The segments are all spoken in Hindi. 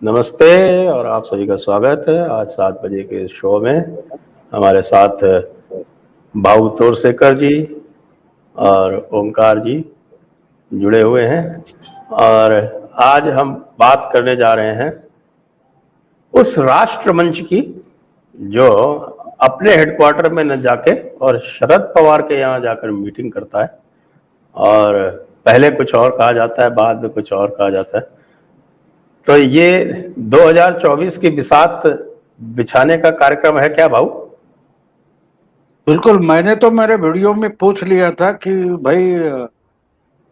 नमस्ते और आप सभी का स्वागत है आज 7 बजे के शो में। हमारे साथ भाऊ तोरसेकर जी और ओंकार जी जुड़े हुए हैं और आज हम बात करने जा रहे हैं उस राष्ट्रमंच की जो अपने हेडक्वार्टर में न जाके और शरद पवार के यहाँ जाकर मीटिंग करता है और पहले कुछ और कहा जाता है, बाद में कुछ और कहा जाता है। तो ये 2024 की बिसात बिछाने का कार्यक्रम है क्या भाऊ? बिल्कुल। मैंने तो मेरे वीडियो में पूछ लिया था कि भाई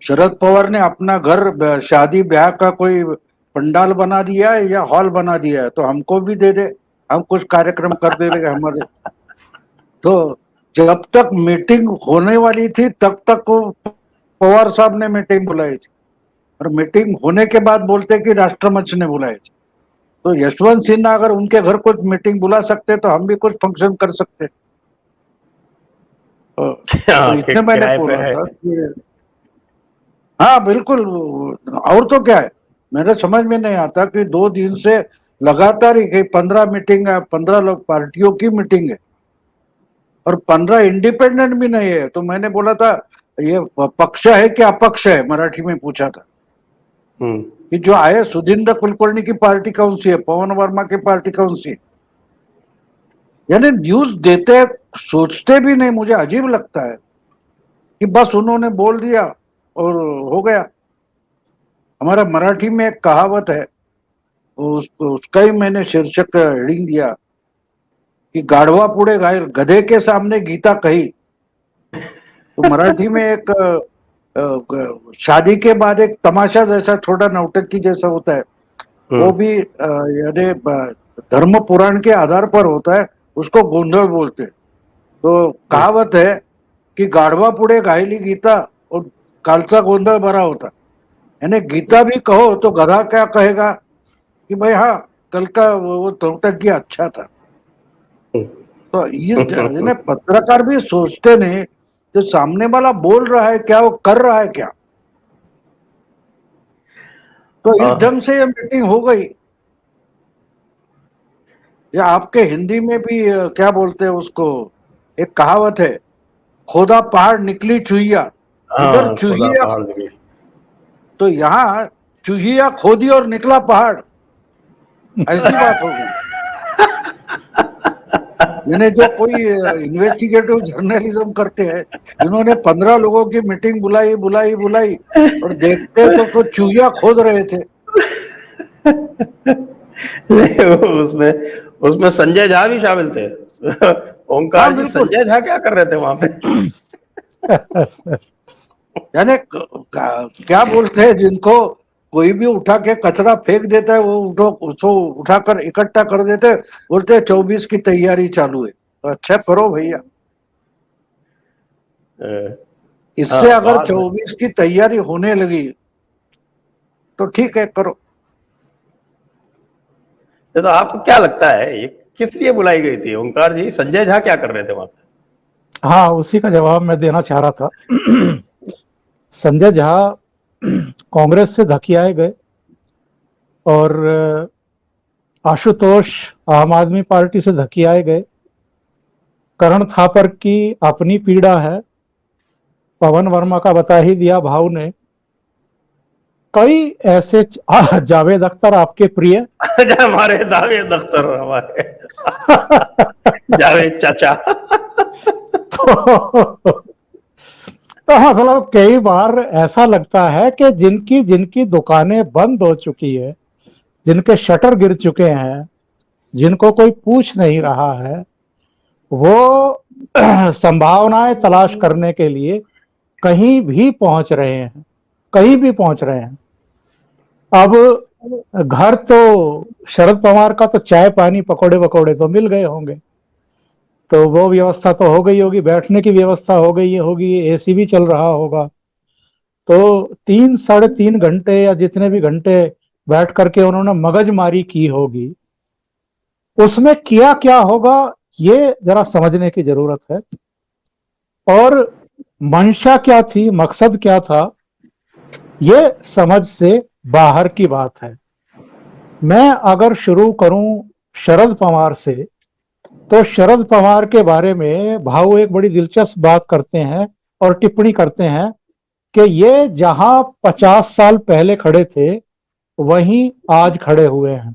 शरद पवार ने अपना घर शादी ब्याह का कोई पंडाल बना दिया है या हॉल बना दिया है, तो हमको भी दे दे, हम कुछ कार्यक्रम कर देंगे हमारे। तो जब तक मीटिंग होने वाली थी तब तक वो पवार साहब ने मीटिंग बुलाई थी, और मीटिंग होने के बाद बोलते कि राष्ट्रमंच ने बुलाई थी। तो यशवंत सिन्हा अगर उनके घर कुछ मीटिंग बुला सकते तो हम भी कुछ फंक्शन कर सकते। तो इसने मैंने किराए पे बोला है। था कि हाँ बिल्कुल। और तो क्या है, मेरे समझ में नहीं आता कि 2 दिन से लगातार ही 15 मीटिंग है, 15 लोग पार्टियों की मीटिंग है और 15 इंडिपेंडेंट भी नहीं है। तो मैंने बोला था ये पक्ष है कि अपक्ष है, मराठी में पूछा था कि जो आए सुधींद्र कुलकर्णी की पार्टी कौन सी है, पवन वर्मा की पार्टी कौन सी है। यानी न्यूज देते सोचते भी नहीं, मुझे अजीब लगता है कि बस उन्होंने बोल दिया और हो गया। हमारा मराठी में एक कहावत है, उसका ही मैंने शीर्षक हेडिंग दिया कि गाढ़वा पुढे गधे के सामने गीता कही। तो मराठी में एक शादी के बाद एक तमाशा जैसा छोटा नौटंकी जैसा होता है, वो भी यानी धर्म पुराण के आधार पर होता है, उसको गोंधळ बोलते। तो कहावत है कि गाढवा पुढे गायली गीता और कालचा गोंधळ बरा होता। यानी गीता भी कहो तो गधा क्या कहेगा कि भाई हाँ, कल का वो नौटंकी अच्छा था। तो ये पत्रकार भी सोचते नहीं जो सामने वाला बोल रहा है क्या, वो कर रहा है क्या। तो इस ढंग से ये मीटिंग हो गई। या आपके हिंदी में भी क्या बोलते हैं उसको, एक कहावत है, खोदा पहाड़ निकली चुहिया। इधर हाँ, खुदा चुहिया, पहाड़ निकली। तो यहाँ चुहिया खोदी और निकला पहाड़, ऐसी बात हो गई। मैंने जो कोई इन्वेस्टिगेटिव जर्नलिज्म करते हैं, इन्होंने 15 लोगों की मीटिंग बुलाई बुलाई बुलाई और देखते तो कुछ चूहिया खोद रहे थे। उसमें उसमें संजय झा भी शामिल थे। हाँ ओंकार जी, बिल्कुल। संजय झा क्या कर रहे थे वहां पे? यानी क्या बोलते हैं, जिनको कोई भी उठा के कचरा फेंक देता है वो उसको उठाकर इकट्ठा कर देते हैं, बोलते हैं 24 की तैयारी चालू है। तो अच्छा करो भैया, इससे हाँ, अगर बाद में 24 की तैयारी होने लगी तो ठीक है, करो। तो आपको क्या लगता है ये किस लिए बुलाई गई थी? ओंकार जी, संजय झा क्या कर रहे थे वहां पे? हाँ, उसी का जवाब मैं देना चाह रहा था। संजय झा कांग्रेस से धकियाए गए और आशुतोष आम आदमी पार्टी से धकियाए गए। करण थापर की अपनी पीड़ा है, पवन वर्मा का बता ही दिया भाव ने। कई ऐसे जावेद अख्तर आपके प्रिय हमारे जावेद अख्तर, हमारे जावेद चाचा। तो मतलब कई बार ऐसा लगता है कि जिनकी जिनकी दुकानें बंद हो चुकी है, जिनके शटर गिर चुके हैं, जिनको कोई पूछ नहीं रहा है, वो संभावनाएं तलाश करने के लिए कहीं भी पहुंच रहे हैं, कहीं भी पहुंच रहे हैं। अब घर तो शरद पवार का तो चाय पानी पकोड़े वकोड़े तो मिल गए होंगे, तो वो व्यवस्था तो हो गई होगी, बैठने की व्यवस्था हो गई होगी, एसी भी चल रहा होगा। तो 3 साढ़े 3 घंटे या जितने भी घंटे बैठ करके उन्होंने मगजमारी की होगी, उसमें किया क्या होगा ये जरा समझने की जरूरत है। और मंशा क्या थी, मकसद क्या था, ये समझ से बाहर की बात है। मैं अगर शुरू करूं शरद पवार से, तो शरद पवार के बारे में भाऊ एक बड़ी दिलचस्प बात करते हैं और टिप्पणी करते हैं कि ये जहां 50 साल पहले खड़े थे वहीं आज खड़े हुए हैं।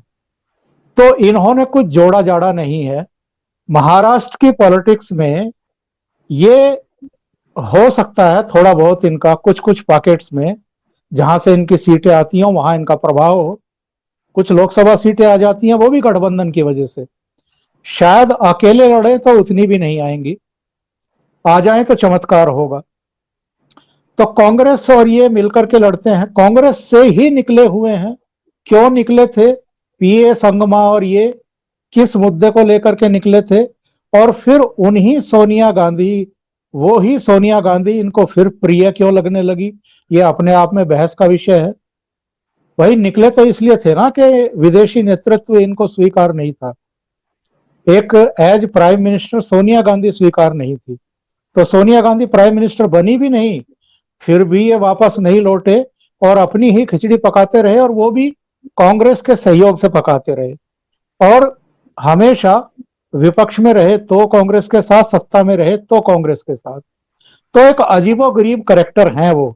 तो इन्होंने कुछ जोड़ा जाड़ा नहीं है। महाराष्ट्र की पॉलिटिक्स में ये हो सकता है थोड़ा बहुत इनका कुछ कुछ पॉकेट्स में जहां से इनकी सीटें आती हैं वहां इनका प्रभाव हो। कुछ लोकसभा सीटें आ जाती हैं वो भी गठबंधन की वजह से। शायद अकेले लड़े तो उतनी भी नहीं आएंगी, आ जाए तो चमत्कार होगा। तो कांग्रेस और ये मिलकर के लड़ते हैं, कांग्रेस से ही निकले हुए हैं। क्यों निकले थे? पीए संगमा और ये किस मुद्दे को लेकर के निकले थे? और फिर उन्हीं सोनिया गांधी, वो ही सोनिया गांधी इनको फिर प्रिय क्यों लगने लगी, ये अपने आप में बहस का विषय है। वही निकले तो इसलिए थे ना कि विदेशी नेतृत्व इनको स्वीकार नहीं था। एक as prime minister Sonia Gandhi स्वीकार नहीं थी, तो सोनिया गांधी प्राइम मिनिस्टर बनी भी नहीं, फिर भी ये वापस नहीं लौटे और अपनी ही खिचड़ी पकाते रहे, और वो भी कांग्रेस के सहयोग से पकाते रहे। और हमेशा विपक्ष में रहे तो कांग्रेस के साथ, सत्ता में रहे तो कांग्रेस के साथ। तो एक अजीबोगरीब कैरेक्टर हैं वो।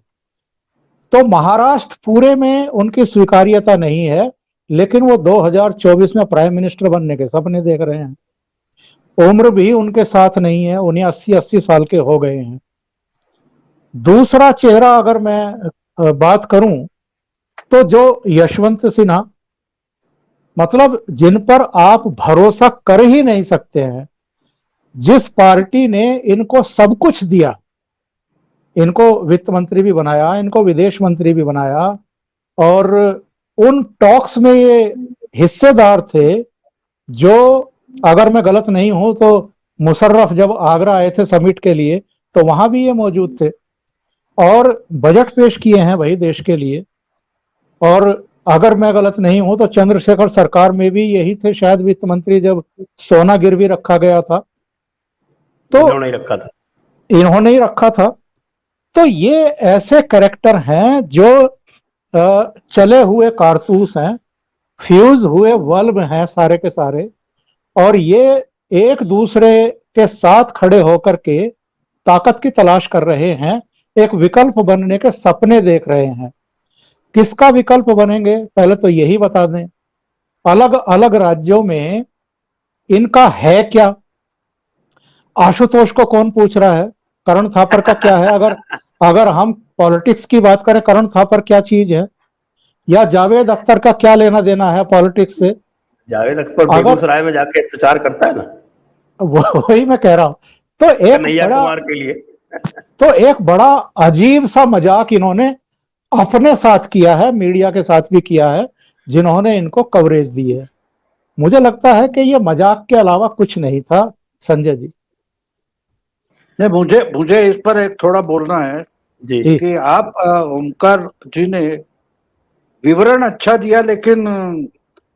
तो महाराष्ट्र पूरे में उनकी स्वीकार्यता नहीं है, लेकिन वो 2024 में प्राइम मिनिस्टर बनने के सपने देख रहे हैं। उम्र भी उनके साथ नहीं है, उन्हें 80-80 साल के हो गए हैं। दूसरा चेहरा अगर मैं बात करूं तो जो यशवंत सिन्हा, मतलब जिन पर आप भरोसा कर ही नहीं सकते हैं। जिस पार्टी ने इनको सब कुछ दिया, इनको वित्त मंत्री भी बनाया, इनको विदेश मंत्री भी बनाया, और उन टॉक्स में ये हिस्सेदार थे जो, अगर मैं गलत नहीं हूं तो मुशर्रफ जब आगरा आए थे समिट के लिए तो वहां भी ये मौजूद थे और बजट पेश किए हैं भाई देश के लिए। और अगर मैं गलत नहीं हूं तो चंद्रशेखर सरकार में भी यही थे शायद वित्त मंत्री जब सोना गिरवी रखा गया था, तो इन्होंने ही रखा था। इन्होंने ही रखा था। तो ये ऐसे कैरेक्टर हैं जो चले हुए कारतूस हैं, फ्यूज हुए बल्ब हैं सारे के सारे, और ये एक दूसरे के साथ खड़े होकर के ताकत की तलाश कर रहे हैं, एक विकल्प बनने के सपने देख रहे हैं। किसका विकल्प बनेंगे पहले तो यही बता दें। अलग अलग राज्यों में इनका है क्या? आशुतोष को कौन पूछ रहा है? करण थापर का क्या है? अगर अगर हम पॉलिटिक्स की बात करें, करण थापर क्या चीज है? या जावेद अख्तर का क्या लेना देना है पॉलिटिक्स से? जावेद अख्तर बेगूसराय में जाके प्रचार करता है ना, वही मैं कह रहा हूं। तो कन्हैया कुमार के लिए एक बड़ा अजीब सा मजाक इन्होंने अपने साथ किया है, मीडिया के साथ भी किया है जिन्होंने इनको कवरेज दी है। मुझे लगता है कि ये मजाक के अलावा कुछ नहीं था। संजय जी। नहीं, मुझे इस पर एक थोड़ा बोलना है जी। कि आप ओमकार जी ने विवरण अच्छा दिया, लेकिन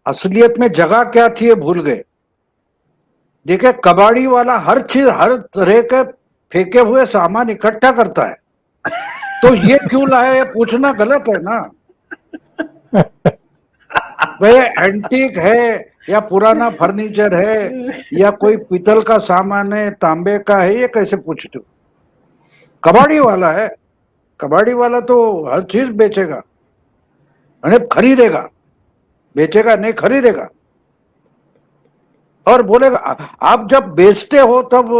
असलियत में जगह क्या थी ये भूल गए। देखिए, कबाड़ी वाला हर चीज, हर तरह के फेंके हुए सामान इकट्ठा करता है, तो ये क्यों लाया ये पूछना गलत है ना। वह एंटीक है या पुराना फर्नीचर है या कोई पीतल का सामान है, तांबे का है, ये कैसे पूछते हो? कबाड़ी वाला है, कबाड़ी वाला तो हर चीज बेचेगा, खरीदेगा, बेचेगा नहीं, खरीदेगा और बोलेगा। आप जब बेचते हो तब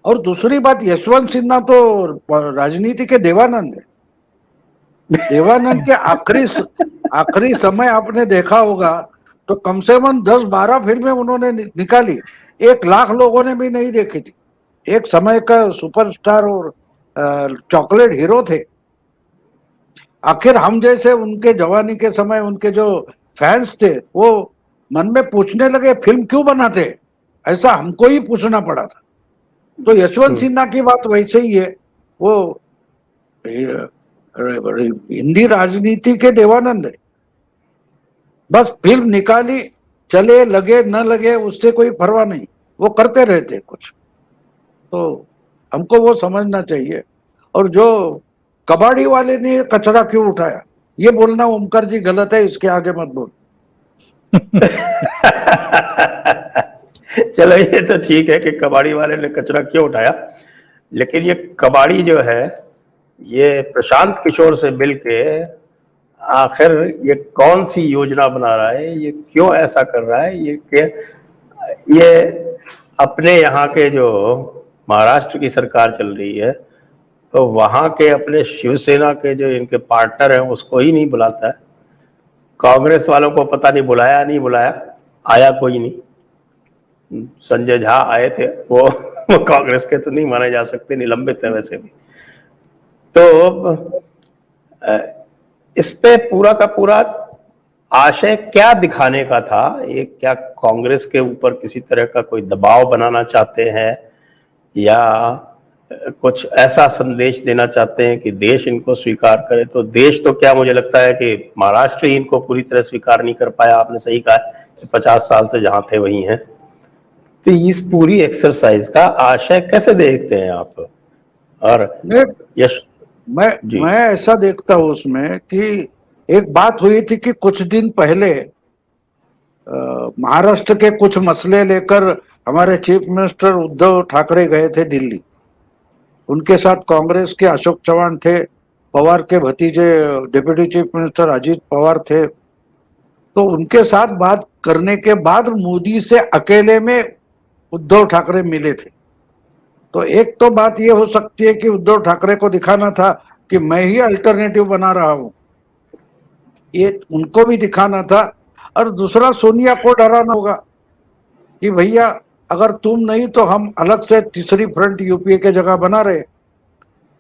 और दूसरी बात, यशवंत सिन्हा तो राजनीति के देवानंद है। देवानंद के आखिरी समय आपने देखा होगा तो कम से कम 10-12 फिल्में उन्होंने निकाली, 1 लाख लोगों ने भी नहीं देखी थी। एक समय का सुपरस्टार और चॉकलेट हीरो थे। आखिर हम जैसे उनके जवानी के समय उनके जो फैंस थे वो मन में पूछने लगे फिल्म क्यों बनाते, ऐसा हमको ही पूछना पड़ा था। तो यशवंत सिन्हा की बात वैसे ही है, वो हिंदी राजनीति के देवानंद है। बस फिल्म निकाली, चले लगे न लगे उससे कोई परवाह नहीं, वो करते रहते कुछ। तो हमको वो समझना चाहिए। और जो कबाड़ी वाले ने कचरा क्यों उठाया ये बोलना ओमकार जी गलत है, इसके आगे मत बोल। चलो ये तो ठीक है कि कबाड़ी वाले ने कचरा क्यों उठाया, लेकिन ये कबाड़ी जो है ये प्रशांत किशोर से मिलके आखिर ये कौन सी योजना बना रहा है, ये क्यों ऐसा कर रहा है, ये अपने यहाँ के जो महाराष्ट्र की सरकार चल रही है तो वहाँ के अपने शिवसेना के जो इनके पार्टनर हैं उसको ही नहीं बुलाता है। कांग्रेस वालों को पता नहीं बुलाया नहीं बुलाया, आया कोई नहीं। संजय झा आए थे, वो कांग्रेस के तो नहीं माने जा सकते, निलंबित है वैसे भी। तो इस पे पूरा का पूरा आशय क्या दिखाने का था? ये क्या कांग्रेस के ऊपर किसी तरह का कोई दबाव बनाना चाहते हैं या कुछ ऐसा संदेश देना चाहते हैं कि देश इनको स्वीकार करे? तो देश तो क्या, मुझे लगता है कि महाराष्ट्र ही इनको पूरी तरह स्वीकार नहीं कर पाया। आपने सही कहा कि 50 साल से जहां थे वहीं हैं। तो इस पूरी एक्सरसाइज का आशय कैसे देखते हैं आप? और यश मैं ऐसा देखता हूं उसमें कि एक बात हुई थी कि कुछ दिन पहले महाराष्ट्र के कुछ मसले लेकर हमारे चीफ मिनिस्टर उद्धव ठाकरे गए थे दिल्ली। उनके साथ कांग्रेस के अशोक चव्हाण थे, पवार के भतीजे deputy chief minister Ajit Pawar थे। तो उनके साथ बात करने के बाद मोदी से अकेले में उद्धव ठाकरे मिले थे। तो एक तो बात ये हो सकती है कि उद्धव ठाकरे को दिखाना था कि मैं ही अल्टरनेटिव बना रहा हूं, ये उनको भी दिखाना था। और दूसरा, सोनिया को डराना होगा कि भैया अगर तुम नहीं तो हम अलग से तीसरी फ्रंट यूपीए के जगह बना रहे।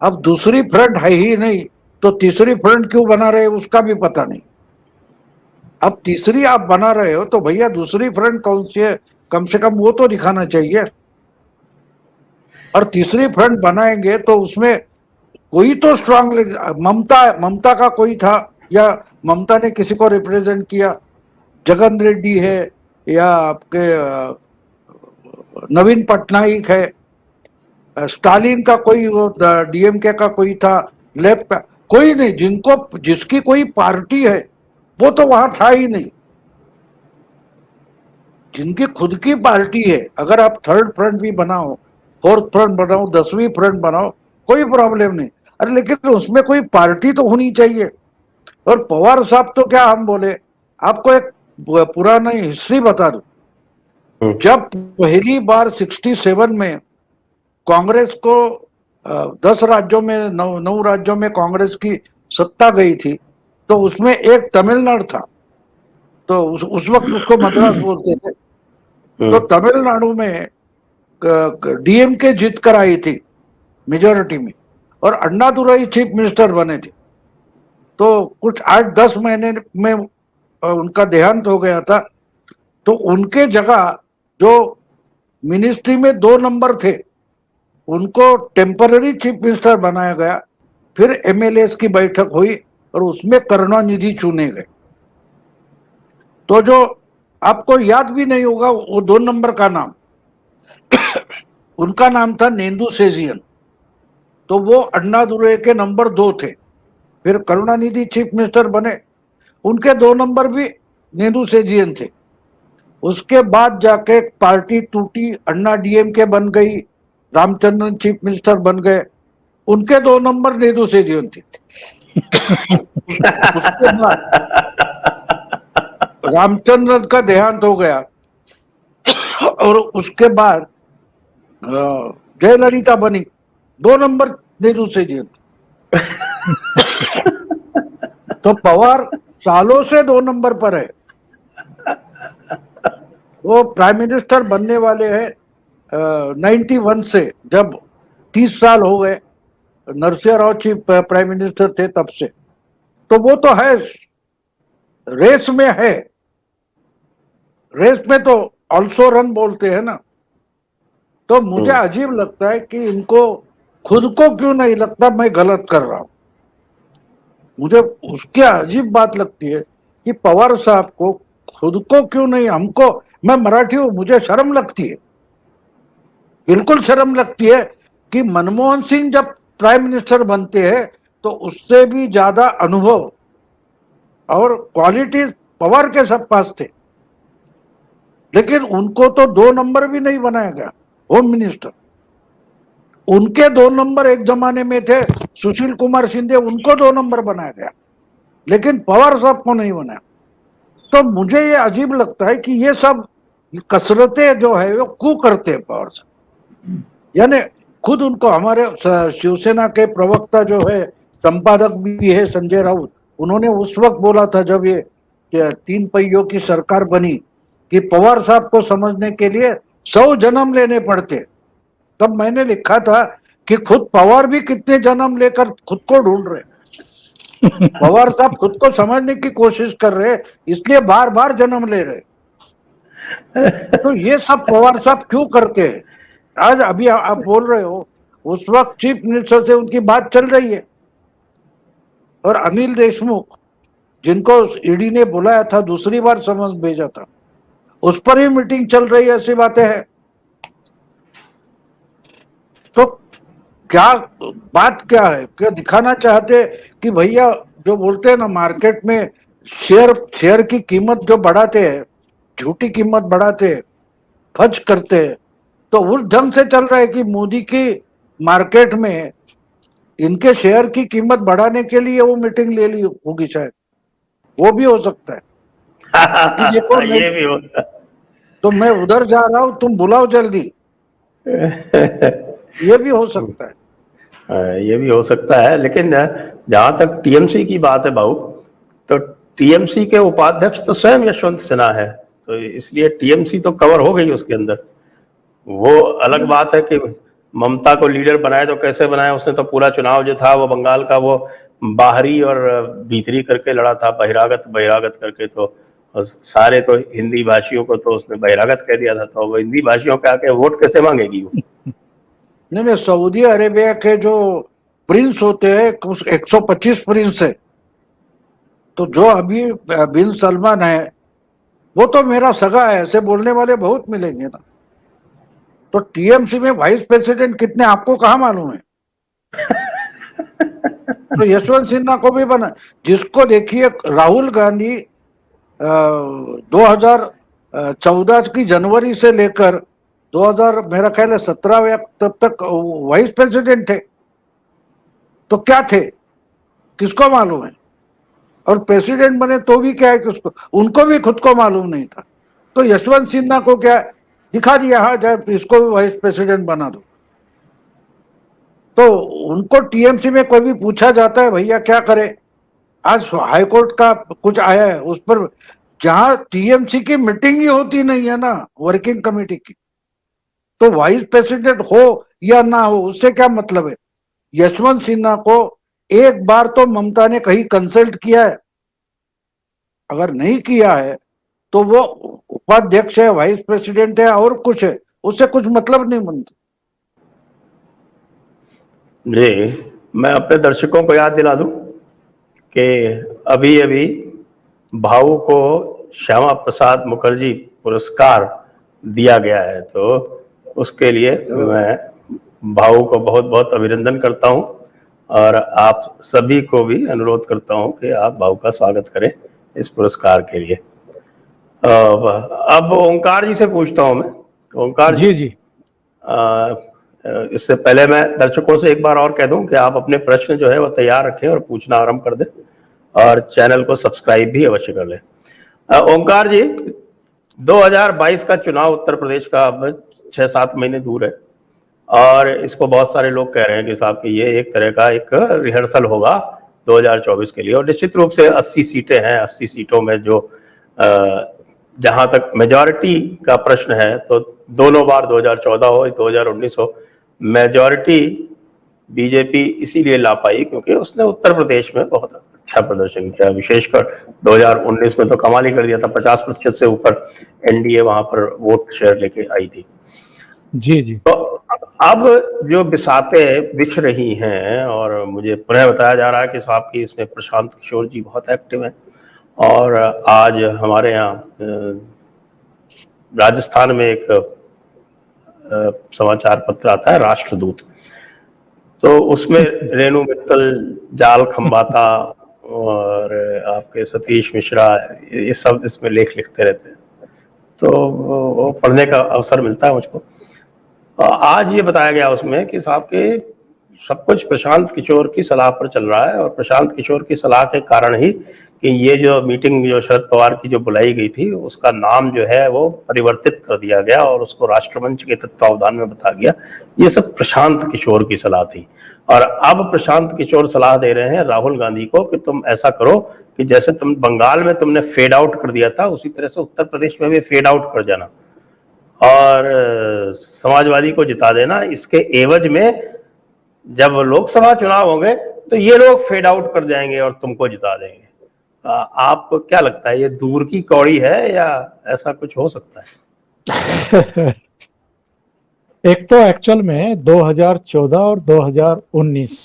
अब दूसरी फ्रंट है ही नहीं तो तीसरी फ्रंट क्यों बना रहे उसका भी पता नहीं। अब तीसरी आप बना रहे हो तो भैया दूसरी फ्रंट कौन सी है, कम से कम वो तो दिखाना चाहिए। और तीसरी फ्रंट बनाएंगे तो उसमें कोई तो स्ट्रांग, ममता का कोई था या ममता ने किसी को रिप्रेजेंट किया, जगन रेड्डी है या आपके नवीन पटनायक है, स्टालिन का कोई, वो डीएमके का कोई था, लेफ्ट का कोई नहीं। जिसकी कोई पार्टी है वो तो वहां था ही नहीं। जिनकी खुद की पार्टी है, अगर आप थर्ड फ्रंट भी बनाओ, फोर्थ फ्रंट बनाओ, 10वीं फ्रंट बनाओ, कोई प्रॉब्लम नहीं। अरे लेकिन उसमें कोई पार्टी तो होनी चाहिए। और पवार साहब तो क्या हम बोले, आपको एक पुराना हिस्ट्री बता दूं। जब पहली बार 67 में कांग्रेस को 10 राज्यों में 9 राज्यों में कांग्रेस की सत्ता गई थी, तो उसमें एक तमिलनाडु था। तो उस वक्त उसको मद्रास बोलते थे। तो तमिलनाडु में डीएमके जीत कर आई थी मेजोरिटी में, और अन्नादुराई चीफ मिनिस्टर बने थे। तो कुछ 8-10 महीने में उनका देहांत हो गया था। तो उनके जगह जो मिनिस्ट्री में 2 नंबर थे उनको टेम्पररी चीफ मिनिस्टर बनाया गया। फिर एमएलएस की बैठक हुई और उसमें करुणानिधि चुने गए। तो जो आपको याद भी नहीं होगा वो 2 नंबर का नाम, उनका नाम था नेंदू सेजियन। तो वो अन्नादुरई के नंबर 2 थे। फिर करुणानिधि चीफ मिनिस्टर बने, उनके 2 नंबर भी नेंदू सेजियन थे। उसके बाद जाके पार्टी टूटी, अन्ना डीएमके बन गई, रामचंद्रन चीफ मिनिस्टर बन गए, उनके 2 नंबर नेंदू सेजियन थे। उसके बाद रामचंद्रन का देहांत हो गया और उसके बाद जयललिता बनी, 2 नंबर नेहरू से जीत। तो पवार सालों से 2 नंबर पर है। वो प्राइम मिनिस्टर बनने वाले हैं 91 से, जब 30 साल हो गए, नरसिंह राव जी प्राइम मिनिस्टर थे तब से। तो वो तो है, रेस में है। रेस में तो ऑल्सो रन बोलते हैं ना। तो मुझे अजीब लगता है कि इनको खुद को क्यों नहीं लगता मैं गलत कर रहा हूं। मुझे उसकी अजीब बात लगती है कि पवार साहब को खुद को क्यों नहीं, हमको, मैं मराठी हूं, मुझे शर्म लगती है, बिल्कुल शर्म लगती है कि मनमोहन सिंह जब प्राइम मिनिस्टर बनते हैं तो उससे भी ज्यादा अनुभव और क्वालिटीज पवार के सब पास थे। लेकिन उनको तो 2 नंबर भी नहीं बनाया गया होम मिनिस्टर। उनके 2 नंबर एक जमाने में थे सुशील कुमार शिंदे, उनको 2 नंबर बनाया गया, लेकिन पवार साहब को नहीं बनाया। तो मुझे ये अजीब लगता है कि ये सब कसरतें जो है वो क्यों करते हैं पवार साहब। यानी खुद उनको हमारे शिवसेना के प्रवक्ता जो है, संपादक भी है संजय राउत, उन्होंने उस वक्त बोला था जब ये 3 पहियों की सरकार बनी कि पवार साहब को समझने के लिए 100 जन्म लेने पड़ते। तब मैंने लिखा था कि खुद पवार भी कितने जन्म लेकर खुद को ढूंढ रहे। पवार साहब खुद को समझने की कोशिश कर रहे, इसलिए बार बार जन्म ले रहे। तो ये सब पवार साहब क्यों करते हैं? आज अभी आप बोल रहे हो, उस वक्त चीफ मिनिस्टर से उनकी बात चल रही है, और अनिल देशमुख जिनको ईडी ने बुलाया था, दूसरी बार समझ भेजा था, उस पर ही मीटिंग चल रही है, ऐसी बातें हैं। तो क्या बात क्या है? क्या दिखाना चाहते कि भैया जो बोलते हैं ना मार्केट में शेयर की कीमत जो बढ़ाते हैं, झूठी कीमत बढ़ाते हैं, खर्च करते हैं, तो उस ढंग से चल रहा है कि मोदी की मार्केट में इनके शेयर की कीमत बढ़ाने के लिए वो मीटिंग ले ली होगी, शायद वो भी हो सकता है कि देखो ये भी होता तो मैं उधर जा रहा हूं, तुम बुलाओ जल्दी, ये भी हो सकता है। ये भी हो सकता है। लेकिन जहां तक टीएमसी की बात है भाऊ, तो टीएमसी के उपाध्यक्ष तो स्वयं यशवंत सिन्हा है, तो इसलिए टीएमसी तो कवर हो गई उसके अंदर। वो अलग बात है कि ममता को लीडर बनाए तो कैसे बनाया, उसने तो पूरा चुनाव जो था वो बंगाल का वो बाहरी और भीतरी करके लड़ा था, बहिरागत बहिरागत करके। तो और सारे तो हिंदी भाषियों को तो उसने बहिरागत कह दिया था, तो वो हिंदी भाषियों के आके वोट कैसे मांगेगी वो? नहीं, सऊदी अरेबिया के जो प्रिंस होते हैं, 125 प्रिंस है, तो जो अभी बिन सलमान है वो तो मेरा सगा है, ऐसे बोलने वाले बहुत मिलेंगे ना। तो टीएमसी में वाइस प्रेसिडेंट कितने आपको कहाँ मालूम है? तो यशवंत सिन्हा को भी बना, जिसको देखिए राहुल गांधी 2014 की जनवरी से लेकर 2000 मेरा ख्याल है 17 तब तक वाइस प्रेसिडेंट थे। तो क्या थे, किसको मालूम है? और प्रेसिडेंट बने तो भी क्या है कि उनको भी खुद को मालूम नहीं था। तो यशवंत सिन्हा को क्या दिखा दिया, हाँ जब इसको भी वाइस प्रेसिडेंट बना दो। तो उनको टीएमसी में कोई भी पूछा जाता है भैया क्या करे, आज हाईकोर्ट का कुछ आया है उस पर, जहां टीएमसी की मीटिंग ही होती नहीं है ना वर्किंग कमेटी की, तो वाइस प्रेसिडेंट हो या ना हो उससे क्या मतलब है? यशवंत सिन्हा को एक बार तो ममता ने कहीं कंसल्ट किया है? अगर नहीं किया है तो वो उपाध्यक्ष है, वाइस प्रेसिडेंट है और कुछ है, उससे कुछ मतलब नहीं बनता। जी, मैं अपने दर्शकों को याद दिला दूं कि अभी अभी भाऊ को श्यामा प्रसाद मुखर्जी पुरस्कार दिया गया है, तो उसके लिए मैं भाऊ को बहुत बहुत अभिनंदन करता हूं, और आप सभी को भी अनुरोध करता हूं कि आप भाऊ का स्वागत करें इस पुरस्कार के लिए। अब ओंकार जी से पूछता हूं मैं। ओंकार जी। इससे पहले मैं दर्शकों से एक बार और कह दूं कि आप अपने प्रश्न जो है वो तैयार रखें और पूछना आरंभ कर दें, और चैनल को सब्सक्राइब भी अवश्य कर लें। ओंकार जी, 2022 का चुनाव उत्तर प्रदेश का अब 6-7 महीने दूर है, और इसको बहुत सारे लोग कह रहे हैं कि साहब कि ये एक तरह का एक रिहर्सल होगा 2024 के लिए, और निश्चित रूप से 80 सीटें हैं। 80 सीटों में जो जहां तक मेजॉरिटी का प्रश्न है, तो दोनों बार 2014 हो 2019 हो, मेजॉरिटी बीजेपी इसीलिए ला पाई क्योंकि उसने उत्तर प्रदेश में बहुत अच्छा प्रदर्शन किया। विशेषकर 2019 में तो कमाल ही कर दिया था, 50% से ऊपर एनडीए वहां पर वोट शेयर लेके आई थी। जी। तो अब जो बिसातें बिछ रही हैं, और मुझे पुनः बताया जा रहा है कि साहब की इसमें प्रशांत किशोर जी बहुत एक्टिव हैं, और आज हमारे यहाँ राजस्थान में एक समाचार पत्र आता है राष्ट्रदूत, तो उसमें रेणु मित्तल, जाल खंबाता और आपके सतीश मिश्रा, ये सब इसमें लेख लिखते रहते हैं। तो वो पढ़ने का अवसर मिलता है मुझको। आज ये बताया गया उसमें कि साहब के सब कुछ प्रशांत किशोर की सलाह पर चल रहा है, और प्रशांत किशोर की सलाह के कारण ही कि ये जो मीटिंग जो शरद पवार की जो बुलाई गई थी, उसका नाम जो है वो परिवर्तित कर दिया गया और उसको राष्ट्रमंच के तत्वावधान में बता गया। ये सब प्रशांत किशोर की सलाह थी। और अब प्रशांत किशोर सलाह दे रहे हैं राहुल गांधी को कि तुम ऐसा करो कि जैसे तुम बंगाल में तुमने फेड आउट कर दिया था, उसी तरह से उत्तर प्रदेश में भी फेड आउट कर जाना और समाजवादी को जिता देना। इसके एवज में जब लोकसभा चुनाव होंगे तो ये लोग फेड आउट कर जाएंगे और तुमको जिता देंगे। आपको क्या लगता है, ये दूर की कौड़ी है या ऐसा कुछ हो सकता है? एक तो एक्चुअल में 2014 और 2019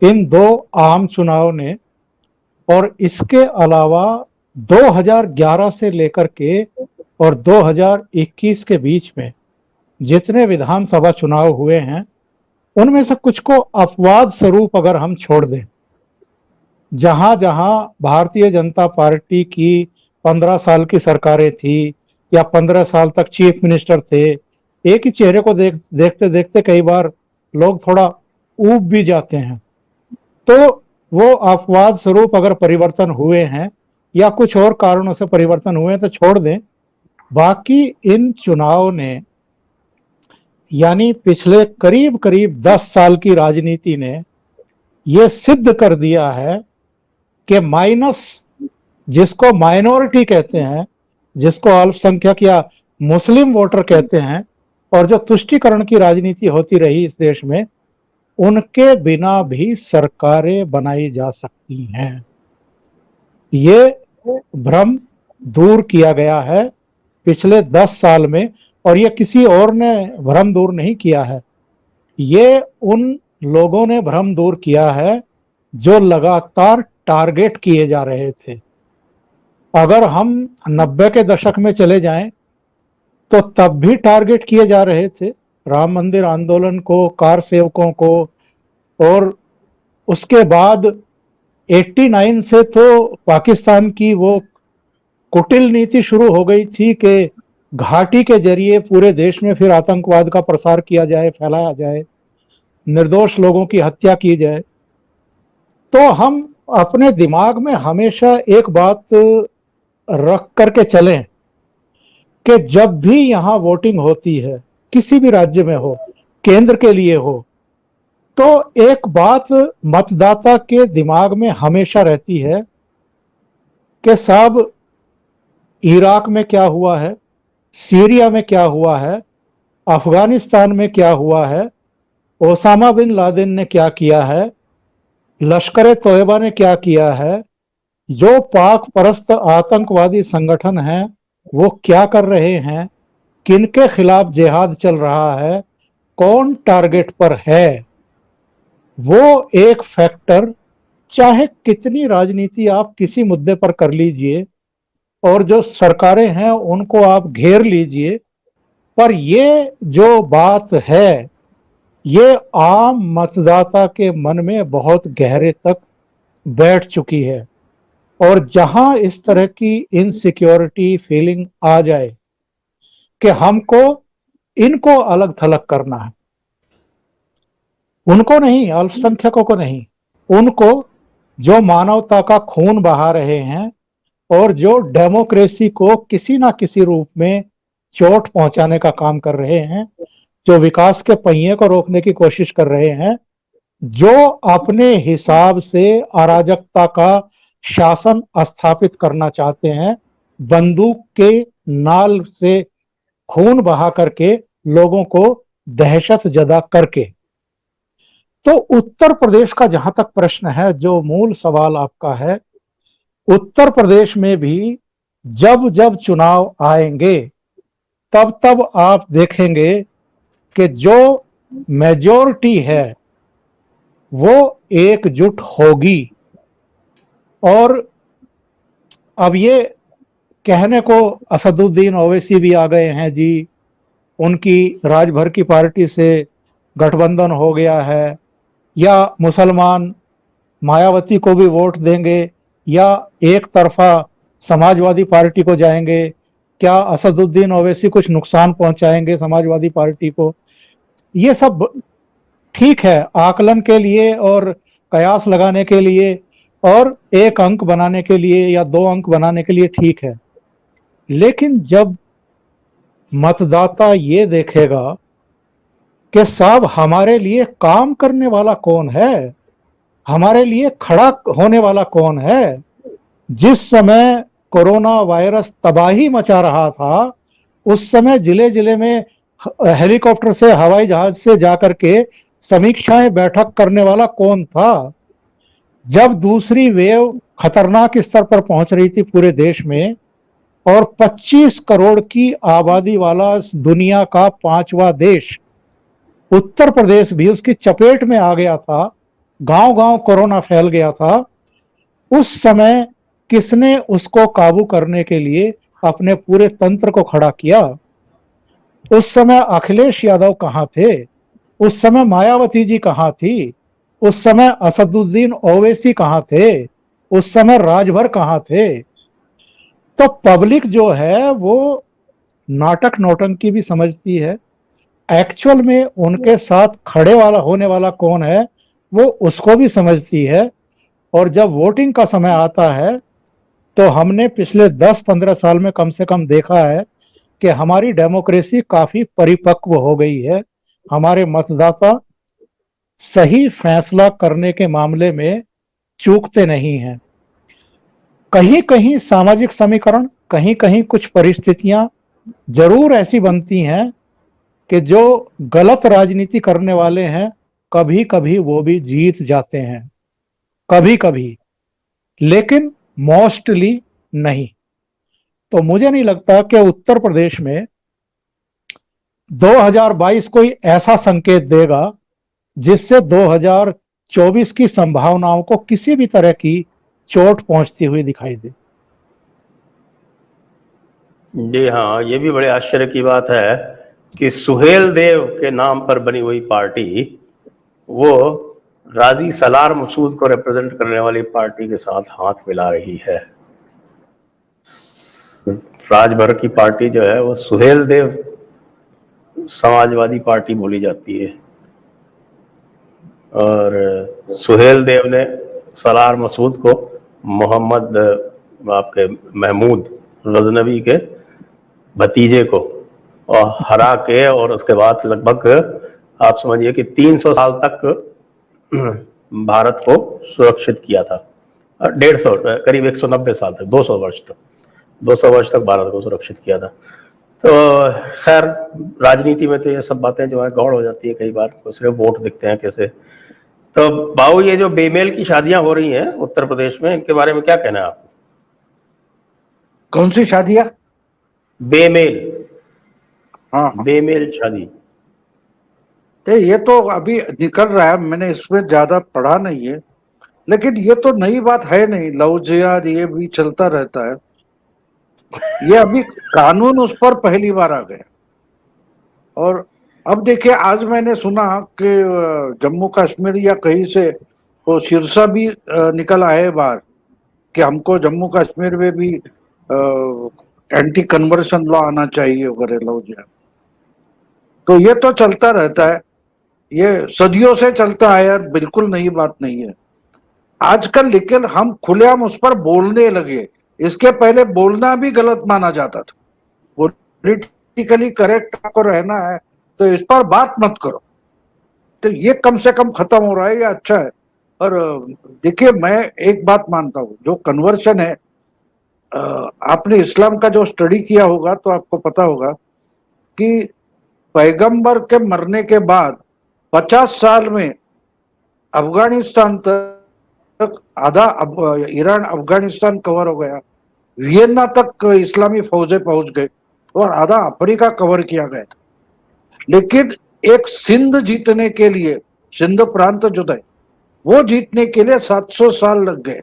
इन दो आम चुनाव ने, और इसके अलावा 2011 से लेकर के और 2021 के बीच में जितने विधानसभा चुनाव हुए हैं, उनमें से कुछ को अपवाद स्वरूप अगर हम छोड़ दें, जहां जहां भारतीय जनता पार्टी की 15 साल की सरकारें थी या 15 साल तक चीफ मिनिस्टर थे, एक ही चेहरे को देखते देखते कई बार लोग थोड़ा ऊब भी जाते हैं। तो वो अपवाद स्वरूप अगर परिवर्तन हुए हैं या कुछ और कारणों से परिवर्तन हुए हैं तो छोड़ दें। बाकी इन चुनाव ने, यानी पिछले करीब करीब 10 साल की राजनीति ने यह सिद्ध कर दिया है कि माइनस, जिसको माइनॉरिटी कहते हैं, जिसको अल्पसंख्यक या मुस्लिम वोटर कहते हैं, और जो तुष्टीकरण की राजनीति होती रही इस देश में, उनके बिना भी सरकारें बनाई जा सकती हैं। ये भ्रम दूर किया गया है पिछले 10 साल में, और ये किसी और ने भ्रम दूर नहीं किया है, ये उन लोगों ने भ्रम दूर किया है जो लगातार टारगेट किए जा रहे थे। अगर हम 90 के दशक में चले जाएं तो तब भी टारगेट किए जा रहे थे, राम मंदिर आंदोलन को, कार सेवकों को, और उसके बाद 89 से तो पाकिस्तान की वो कुटिल नीति शुरू हो गई थी कि घाटी के जरिए पूरे देश में फिर आतंकवाद का प्रसार किया जाए, फैलाया जाए, निर्दोष लोगों की हत्या की जाए। तो हम अपने दिमाग में हमेशा एक बात रख करके चलें कि जब भी यहां वोटिंग होती है, किसी भी राज्य में हो, केंद्र के लिए हो, तो एक बात मतदाता के दिमाग में हमेशा रहती है कि साहब इराक में क्या हुआ है, सीरिया में क्या हुआ है, अफगानिस्तान में क्या हुआ है, ओसामा बिन लादेन ने क्या किया है, लश्कर तोयबा ने क्या किया है, जो पाक परस्त आतंकवादी संगठन हैं वो क्या कर रहे हैं, किनके खिलाफ जिहाद चल रहा है, कौन टारगेट पर है, वो एक फैक्टर, चाहे कितनी राजनीति आप किसी मुद्दे पर कर लीजिए और जो सरकारें हैं उनको आप घेर लीजिए, पर ये जो बात है ये आम मतदाता के मन में बहुत गहरे तक बैठ चुकी है। और जहां इस तरह की इनसिक्योरिटी फीलिंग आ जाए कि हमको इनको अलग थलग करना है, उनको नहीं, अल्पसंख्यकों को नहीं, उनको जो मानवता का खून बहा रहे हैं और जो डेमोक्रेसी को किसी ना किसी रूप में चोट पहुंचाने का काम कर रहे हैं, जो विकास के पहिए को रोकने की कोशिश कर रहे हैं, जो अपने हिसाब से अराजकता का शासन स्थापित करना चाहते हैं, बंदूक के नाल से खून बहा करके, लोगों को दहशत जदा करके। तो उत्तर प्रदेश का जहां तक प्रश्न है, जो मूल सवाल आपका है, उत्तर प्रदेश में भी जब जब चुनाव आएंगे तब तब आप देखेंगे कि जो मेजॉरिटी है वो एकजुट होगी। और अब ये कहने को असदुद्दीन ओवैसी भी आ गए हैं जी, उनकी राजभर की पार्टी से गठबंधन हो गया है, या मुसलमान मायावती को भी वोट देंगे, या एक तरफा समाजवादी पार्टी को जाएंगे, क्या असदुद्दीन ओवैसी कुछ नुकसान पहुंचाएंगे समाजवादी पार्टी को? ये सब ठीक है आकलन के लिए और कयास लगाने के लिए और एक अंक बनाने के लिए या दो अंक बनाने के लिए ठीक है, लेकिन जब मतदाता ये देखेगा कि साहब हमारे लिए काम करने वाला कौन है, हमारे लिए खड़ा होने वाला कौन है, जिस समय कोरोना वायरस तबाही मचा रहा था उस समय जिले जिले में हेलीकॉप्टर से हवाई जहाज से जाकर के समीक्षाएं बैठक करने वाला कौन था, जब दूसरी वेव खतरनाक स्तर पर पहुंच रही थी पूरे देश में और 25 करोड़ की आबादी वाला दुनिया का 5वां देश उत्तर प्रदेश भी उसकी चपेट में आ गया था, गांव गांव कोरोना फैल गया था, उस समय किसने उसको काबू करने के लिए अपने पूरे तंत्र को खड़ा किया? उस समय अखिलेश यादव कहां थे? उस समय मायावती जी कहां थी? उस समय असदुद्दीन ओवैसी कहां थे? उस समय राजभर कहां थे? तो पब्लिक जो है वो नाटक नौटंकी भी समझती है, एक्चुअल में उनके साथ खड़े वाला होने वाला कौन है वो उसको भी समझती है। और जब वोटिंग का समय आता है तो हमने पिछले 10-15 साल में कम से कम देखा है कि हमारी डेमोक्रेसी काफी परिपक्व हो गई है, हमारे मतदाता सही फैसला करने के मामले में चूकते नहीं हैं। कहीं कहीं सामाजिक समीकरण, कहीं कहीं कुछ परिस्थितियां जरूर ऐसी बनती हैं कि जो गलत राजनीति करने वाले हैं कभी कभी वो भी जीत जाते हैं, कभी कभी, लेकिन मोस्टली नहीं। तो मुझे नहीं लगता कि उत्तर प्रदेश में 2022 कोई ऐसा संकेत देगा जिससे 2024 की संभावनाओं को किसी भी तरह की चोट पहुंचती हुई दिखाई दे। जी हाँ, ये भी बड़े आश्चर्य की बात है कि सुहेल देव के नाम पर बनी हुई पार्टी वो राजी सलार मसूद को रिप्रेजेंट करने वाली पार्टी के साथ हाथ मिला रही है। राजभर की पार्टी जो है वो सुहेल देव समाजवादी पार्टी बोली जाती है और सुहेल देव ने सलार मसूद को मोहम्मद आपके महमूद गजनवी के भतीजे को और हरा के और उसके बाद लगभग आप समझिए कि 300 साल तक भारत को सुरक्षित किया था, 150 करीब 190 साल तक, 200 वर्ष तक भारत को सुरक्षित किया था। तो खैर राजनीति में तो ये सब बातें जो है गौड़ हो जाती है कई बार, सिर्फ वोट दिखते हैं कैसे। तो बाबू ये जो बेमेल की शादियां हो रही हैं उत्तर प्रदेश में, इनके बारे में क्या कहना है आपको? कौन सी शादियां? बेमेल। हाँ, बेमेल शादी। तो ये तो अभी निकल रहा है, मैंने इसमें ज्यादा पढ़ा नहीं है, लेकिन ये तो नई बात है नहीं, लव जिहाद ये भी चलता रहता है। ये अभी कानून उस पर पहली बार आ गया। और अब देखिए, आज मैंने सुना कि जम्मू कश्मीर या कहीं से वो शीर्षा भी निकल आए बाहर कि हमको जम्मू कश्मीर में भी एंटी कन्वर्शन लॉ आना चाहिए वगैरह, लव जिहाद। तो ये तो चलता रहता है, ये सदियों से चलता है यार, बिल्कुल नई बात नहीं है आजकल। लेकिन हम खुलेआम उस पर बोलने लगे, इसके पहले बोलना भी गलत माना जाता था। पॉलिटिकली करेक्ट आपको रहना है तो इस पर बात मत करो, तो ये कम से कम खत्म हो रहा है, ये अच्छा है। और देखिए, मैं एक बात मानता हूँ, जो कन्वर्शन है, आपने इस्लाम का जो स्टडी किया होगा तो आपको पता होगा कि पैगंबर के मरने के बाद 50 साल में अफगानिस्तान तक आधा ईरान अफगानिस्तान कवर हो गया, वियना तक इस्लामी फौजें पहुंच गए और आधा अफ्रीका कवर किया गया था। लेकिन एक सिंध जीतने के लिए, सिंध प्रांत जो है वो जीतने के लिए 700 साल लग गए।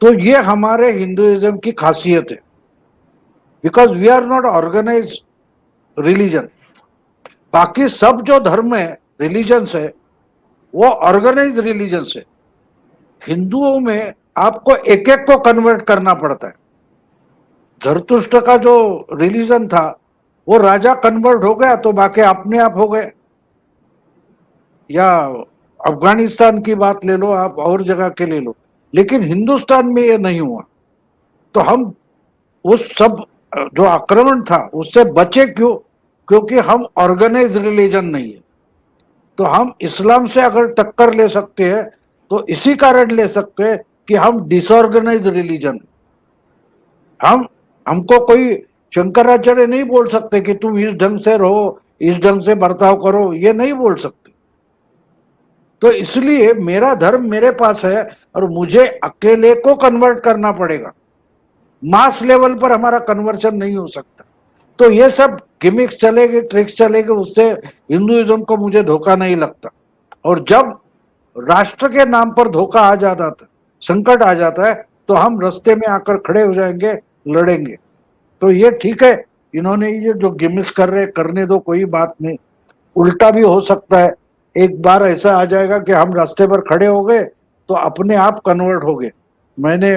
तो ये हमारे हिंदुइज्म की खासियत है, because we are not organise religion. बाकी सब जो धर्म है, रिलीजन्स है, वो ऑर्गेनाइज रिलीजन्स है। हिंदुओं में आपको एक एक को कन्वर्ट करना पड़ता है। जरतुष्ट का जो रिलीजन था वो राजा कन्वर्ट हो गया तो बाकी अपने आप हो गए। या अफगानिस्तान की बात ले लो आप, और जगह के ले लो, लेकिन हिंदुस्तान में ये नहीं हुआ। तो हम उस सब जो आक्रमण था उससे बचे क्यों? क्योंकि हम ऑर्गेनाइज रिलीजन नहीं है। तो हम इस्लाम से अगर टक्कर ले सकते हैं तो इसी कारण ले सकते हैं कि हम डिसऑर्गेनाइज रिलीजन। हम हमको कोई शंकराचार्य नहीं बोल सकते कि तुम इस ढंग से रहो, इस ढंग से बर्ताव करो, ये नहीं बोल सकते। तो इसलिए मेरा धर्म मेरे पास है और मुझे अकेले को कन्वर्ट करना पड़ेगा। मास लेवल पर हमारा कन्वर्शन नहीं हो सकता। तो ये सब गिमिक्स चलेगी, ट्रिक्स चलेगी, उससे हिंदुइज्म को मुझे धोखा नहीं लगता। और जब राष्ट्र के नाम पर धोखा आ जाता था, संकट आ जाता है, तो हम रास्ते में आकर खड़े हो जाएंगे, लड़ेंगे। तो ये ठीक है, इन्होंने ये जो गिमिक्स कर रहे करने दो, कोई बात नहीं। उल्टा भी हो सकता है, एक बार ऐसा आ जाएगा कि हम रास्ते पर खड़े हो गए तो अपने आप कन्वर्ट हो गए। मैंने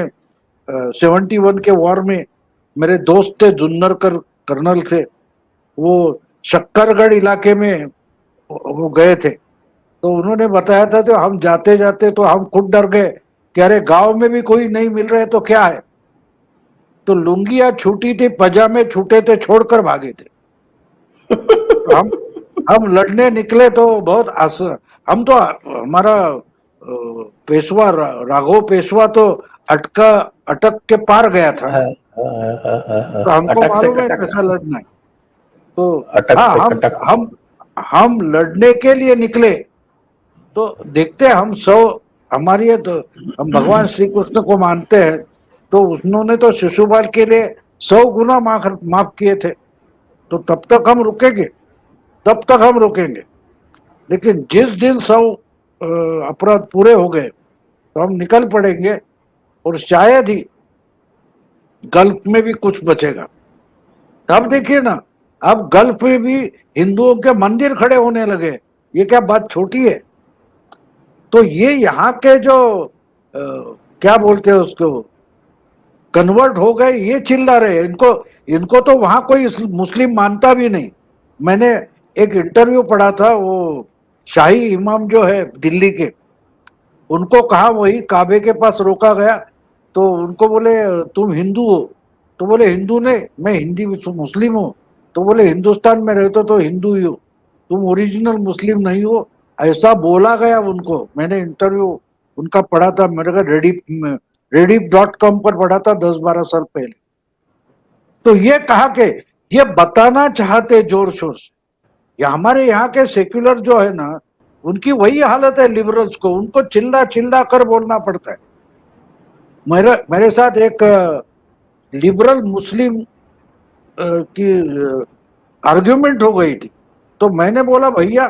71 के वॉर में मेरे दोस्त थे जुन्नर कर्नल से, वो शक्करगढ़ इलाके में वो गए थे। तो उन्होंने बताया था, तो हम जाते जाते तो हम खुद डर गए कि अरे गांव में भी कोई नहीं मिल रहे तो क्या है। तो लुंगियां छूटी थी, पजामे छूटे थे, छोड़कर भागे थे। तो हम लड़ने निकले तो बहुत हम तो हमारा पेशवा राघव पेशवा तो अटक के पार गया था। तो हमको अटक से मालूम है कटक, कैसा लड़ना है। तो अटक हाँ, से कटक। हम लड़ने के लिए निकले। तो देखते हैं हम हमारी है तो हम भगवान श्री कृष्ण को मानते हैं, तो उन्होंने तो शिशुपाल के लिए 100 गुना माफ किए थे। तो तब तक हम रुकेंगे, तब तक हम रुकेंगे। लेकिन जिस दिन 100 अपराध पूरे हो गए तो हम निकल पड़ेंगे, और शायद ही गल्फ में भी कुछ बचेगा। अब देखिए ना, अब गल्फ में भी हिंदुओं के मंदिर खड़े होने लगे। ये क्या बात छोटी है? तो ये यहाँ के जो क्या बोलते हैं उसको, कन्वर्ट हो गए, ये चिल्ला रहे हैं। इनको तो वहां कोई मुस्लिम मानता भी नहीं। मैंने एक इंटरव्यू पढ़ा था, वो शाही इमाम जो है दिल्ली के, उनको कहा, वही काबे के पास रोका गया तो उनको बोले तुम हिंदू हो? तो बोले हिंदू नहीं, मैं हिंदी मुस्लिम हूँ। तो बोले हिंदुस्तान में रहते तो हिंदू ही हो, तुम ओरिजिनल मुस्लिम नहीं हो। ऐसा बोला गया उनको। मैंने इंटरव्यू उनका पढ़ा था, मेरे का Rediff.com पर पढ़ा था 10-12 साल पहले। तो ये कहा कि ये बताना चाहते जोर शोर से, या हमारे यहाँ के सेक्युलर जो है ना, उनकी वही हालत है लिबरल्स को, उनको चिल्ला चिल्ला कर बोलना पड़ता है। मेरे साथ एक लिबरल मुस्लिम की आर्ग्यूमेंट हो गई थी। तो मैंने बोला, भैया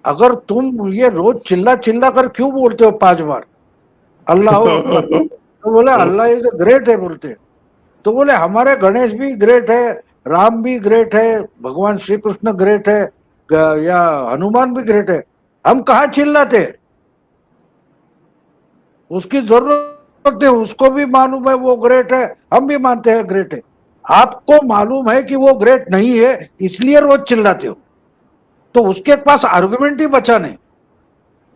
अगर तुम ये रोज चिल्ला चिल्ला कर क्यों बोलते हो 5 बार अल्लाह अकबर? तो बोले अल्लाह इज ग्रेट है बोलते। तो बोले हमारे गणेश भी ग्रेट है, राम भी ग्रेट है, भगवान श्री कृष्ण ग्रेट है, या हनुमान भी ग्रेट है। हम कहाँ चिल्लाते? उसकी जरूरत नहीं, उसको भी मालूम है वो ग्रेट है, हम भी मानते हैं ग्रेट है। आपको मालूम है कि वो ग्रेट नहीं है, इसलिए रोज चिल्लाते हो। तो उसके पास आर्गुमेंट ही बचा नहीं।